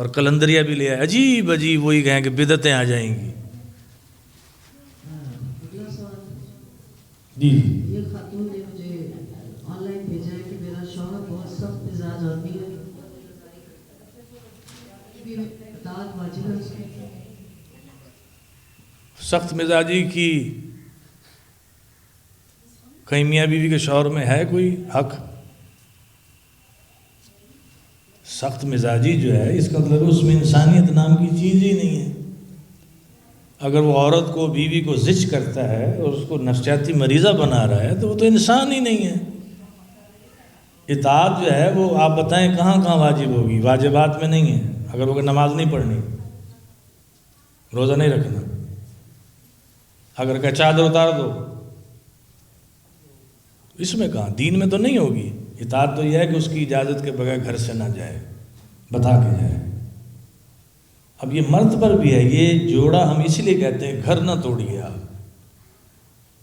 اور قلندریہ بھی لے آئے، عجیب عجیب وہی کہیں کہ بدعتیں آ جائیں گی. اگلا سوال جی یہ خاتون نے مجھے آن لائن بھیجا ہے کہ میرا شوہر بہت سخت مزاج آدمی ہے، بھی اطاعت واجب ہے اس کی. سخت مزاجی کی کہیں میاں بیوی کے شوہر میں ہے کوئی حق؟ سخت مزاجی جو ہے اس کا مطلب اس میں انسانیت نام کی چیز ہی نہیں ہے. اگر وہ عورت کو بیوی کو زچ کرتا ہے اور اس کو نفسیاتی مریضہ بنا رہا ہے تو وہ تو انسان ہی نہیں ہے. اطاعت جو ہے وہ آپ بتائیں کہاں کہاں واجب ہوگی؟ واجبات میں نہیں ہے. اگر وہ نماز نہیں پڑھنی، روزہ نہیں رکھنا، اگر کہ چادر اتار دو، اس میں کہاں؟ دین میں تو نہیں ہوگی. اطاعت تو یہ ہے کہ اس کی اجازت کے بغیر گھر سے نہ جائے، بتا کے جائے. اب یہ مرد پر بھی ہے، یہ جوڑا ہم اس لیے کہتے ہیں گھر نہ توڑیے آپ.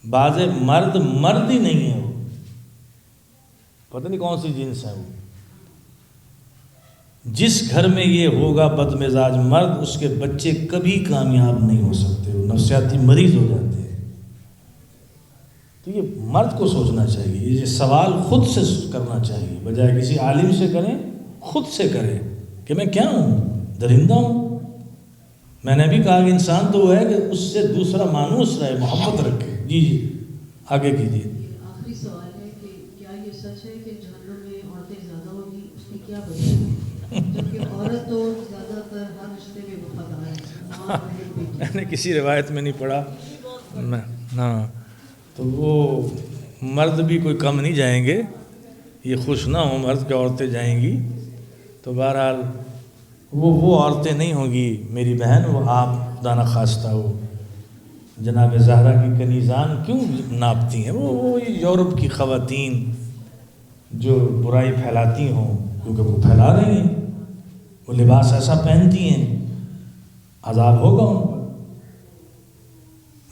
بعض مرد ہی نہیں ہے، وہ پتہ نہیں کون سی جنس ہے. وہ جس گھر میں یہ ہوگا بد مزاج مرد، اس کے بچے کبھی کامیاب نہیں ہو سکتے، وہ نفسیاتی مریض ہو جاتے ہیں. تو یہ مرد کو سوچنا چاہیے، یہ سوال خود سے کرنا چاہیے، بجائے کسی عالم سے کریں، خود سے کریں کہ میں کیا ہوں؟ درندہ ہوں. میں نے بھی کہا کہ انسان تو وہ ہے کہ اس سے دوسرا مانوس رہے، محبت رکھے. جی آگے کیجیے. آخری سوال ہے کہ کیا یہ سچ ہے کہ جہنم میں عورتیں زیادہ ہوگی؟ اس کی کیا وجہ ہے؟ جبکہ عورت تو زیادہ تر ہر رشتے میں وفادار ہے. ماں، بہن، بیٹی. میں نے کسی روایت میں نہیں پڑھا. ہاں تو وہ مرد بھی کوئی کم نہیں جائیں گے. یہ خوش نہ ہوں مرد کہ عورتیں جائیں گی. تو بہرحال وہ عورتیں نہیں ہوں گی میری بہن، وہ آپ خدا نخواستہ ہو جناب زہرا کی کنیزان کیوں ناپتی ہیں؟ وہ یورپ کی خواتین جو برائی پھیلاتی ہوں، کیونکہ وہ پھیلا رہی ہیں، وہ لباس ایسا پہنتی ہیں، عذاب ہوگا ان پر.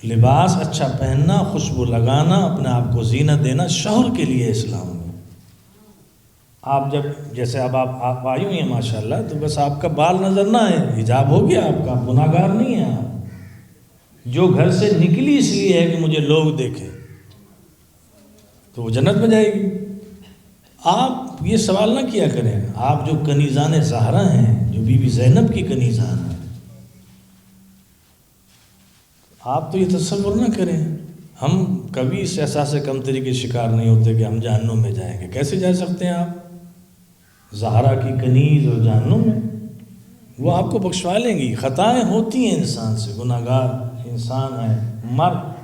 لباس اچھا پہننا، خوشبو لگانا، اپنے آپ کو زینت دینا شوہر کے لیے اسلام میں. آپ جب جیسے اب آپ آئی ہوئی ہیں ماشاءاللہ، تو بس آپ کا بال نظر نہ آئے، حجاب ہو گیا آپ کا، گناہ گار نہیں ہیں آپ. جو گھر سے نکلی اس لیے ہے کہ مجھے لوگ دیکھیں، تو وہ جنت میں جائے گی. آپ یہ سوال نہ کیا کریں. آپ جو کنیزان زہرا ہیں، جو بی بی زینب کی کنیزان ہیں، آپ تو یہ تصور نہ کریں. ہم کبھی اس احساس کمتری کے شکار نہیں ہوتے کہ ہم جہنم میں جائیں گے. کیسے جا سکتے ہیں آپ؟ زہرا کی کنیز اور جہنم میں، وہ آپ کو بخشوا لیں گی. خطائیں ہوتی ہیں انسان سے، گناہ گار انسان ہے.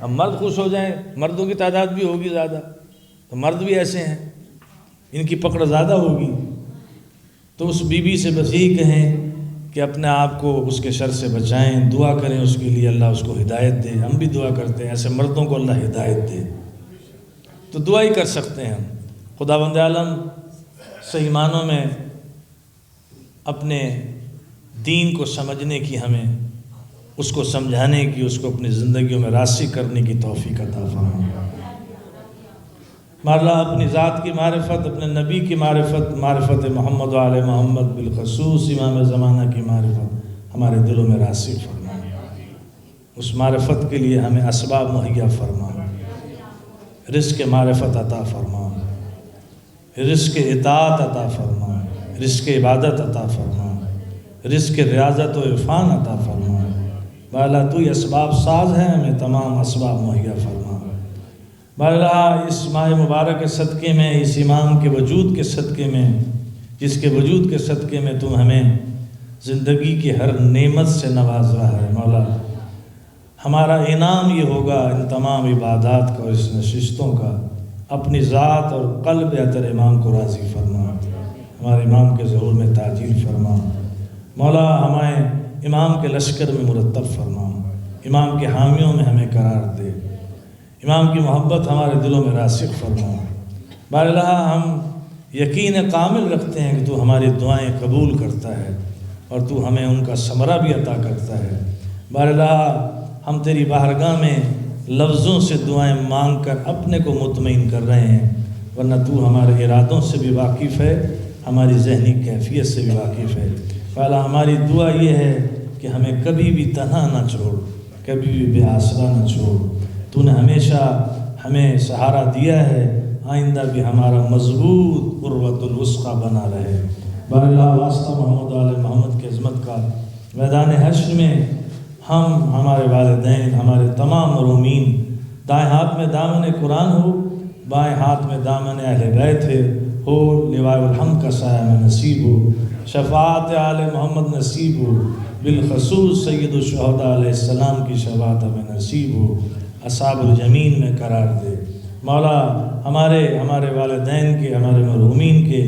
مرد خوش ہو جائیں، مردوں کی تعداد بھی ہوگی زیادہ، تو مرد بھی ایسے ہیں، ان کی پکڑ زیادہ ہوگی. تو اس بیوی سے بس یہی کہیں کہ اپنے آپ کو اس کے شر سے بچائیں، دعا کریں اس کے لیے، اللہ اس کو ہدایت دے. ہم بھی دعا کرتے ہیں ایسے مردوں کو اللہ ہدایت دے. تو دعا ہی کر سکتے ہیں ہم. خداوند عالم صحیح معنوں میں اپنے دین کو سمجھنے کی، ہمیں اس کو سمجھانے کی، اس کو اپنی زندگیوں میں راسخ کرنے کی توفیق عطا فرمائے. اللہ اپنی ذات کی معرفت، اپنے نبی کی معرفت، معرفت محمد و آل محمد، بالخصوص امام زمانہ کی معرفت ہمارے دلوں میں راسخ فرمائے. اس معرفت کے لیے ہمیں اسباب مہیا فرمائے. رزق معرفت عطا فرمائے، رزق اطاعت عطا فرمائے، رزق عبادت عطا فرمائے، رزق ریاضت و عرفان عطا فرمائے. بالا تو یہ اسباب ساز ہے، ہمیں تمام اسباب مہیا فرمائے. بالا اس ماہ مبارک کے صدقے میں، اس امام کے وجود کے صدقے میں، جس کے وجود کے صدقے میں تو ہمیں زندگی کی ہر نعمت سے نواز رہا ہے، مولا ہمارا انعام یہ ہوگا ان تمام عبادات کا اور اس نشستوں کا. اپنی ذات اور قلب عطر امام کو راضی فرما، ہمارے امام کے ظہور میں تاجیل فرما. مولا ہمیں امام کے لشکر میں مرتب فرما، امام کے حامیوں میں ہمیں قرار دے، امام کی محبت ہمارے دلوں میں راسخ فرما. بار اللہ ہم یقین کامل رکھتے ہیں کہ تو ہماری دعائیں قبول کرتا ہے اور تو ہمیں ان کا ثمرہ بھی عطا کرتا ہے. بار اللہ ہم تیری بارگاہ میں لفظوں سے دعائیں مانگ کر اپنے کو مطمئن کر رہے ہیں، ورنہ تو ہمارے ارادوں سے بھی واقف ہے، ہماری ذہنی کیفیت سے بھی واقف ہے. پہلا ہماری دعا یہ ہے کہ ہمیں کبھی بھی تنہا نہ چھوڑ، کبھی بھی بے آسرا نہ چھوڑ۔ تو نے ہمیشہ ہمیں سہارا دیا ہے، آئندہ بھی ہمارا مضبوط عروۃ الوثقی بنا رہے۔ بار اللہ واسطہ محمد آل محمد کی عظمت کا، میدان حشر میں ہم، ہمارے والدین، ہمارے تمام مرومین، دائیں ہاتھ میں دامن قرآن ہو، بائیں ہاتھ میں دامن اہل بیت ہو، لواء الحمد کا سایہ میں نصیب ہو، شفاعت آل محمد نصیب ہو، بالخصوص سید الشہداء علیہ السلام کی شفاعت ہمیں نصیب ہو، اصحاب الجمین میں قرار دے۔ مولا ہمارے والدین کے، ہمارے مرحومین کے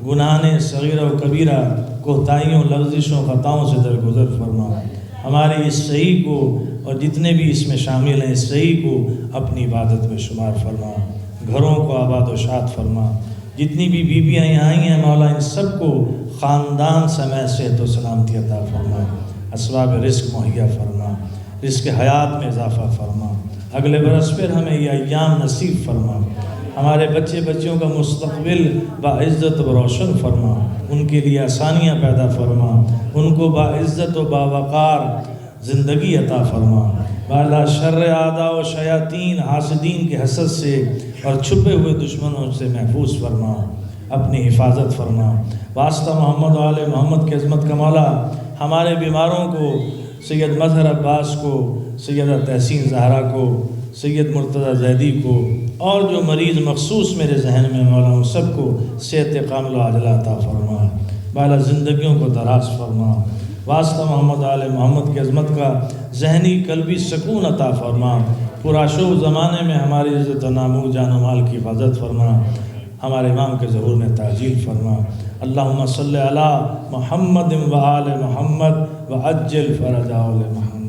گناہوں صغیرہ و کبیرہ، کوتاہیوں، لغزشوں، خطاؤں سے درگزر فرما۔ ہمارے اس صحیح کو اور جتنے بھی اس میں شامل ہیں اس صحیح کو اپنی عبادت میں شمار فرما، گھروں کو آباد و شاد فرما۔ جتنی بھی بیویاں یہاں آئی ہیں مولا، ان سب کو خاندان سمیت صحت و سلامتی عطا فرما، اسباب رزق مہیا فرما، رزق حیات میں اضافہ فرما۔ اگلے برس پھر ہمیں یہ ایام نصیب فرما، ہمارے بچے بچیوں کا مستقبل باعزت و روشن فرما، ان کے لیے آسانیاں پیدا فرما، ان کو باعزت و باوقار زندگی عطا فرما۔ بالا شر اعداء و شیاطین، حاسدین کے حسد سے اور چھپے ہوئے دشمنوں سے محفوظ فرما، اپنی حفاظت فرما۔ واسطہ محمد و آل محمد کی عظمت کا مولا، ہمارے بیماروں کو، سید مظہر عباس کو، سیدہ تحسین زہرا کو، سید مرتضیٰ زیدی کو، اور جو مریض مخصوص میرے ذہن میں مولا، ان سب کو صحت کامل و عاجلہ عطا فرما، بالا زندگیوں کو دراز فرما۔ واسطہ محمد آل محمد کی عظمت کا ذہنی قلبی سکون عطا فرما، پراشوب زمانے میں ہماری عزت و نامو جان و مال کی حفاظت فرما، ہمارے امام کے ظہور میں تعجیل فرما۔ اللہم صلی علی محمد و آل محمد و عجل فرجہ محمد۔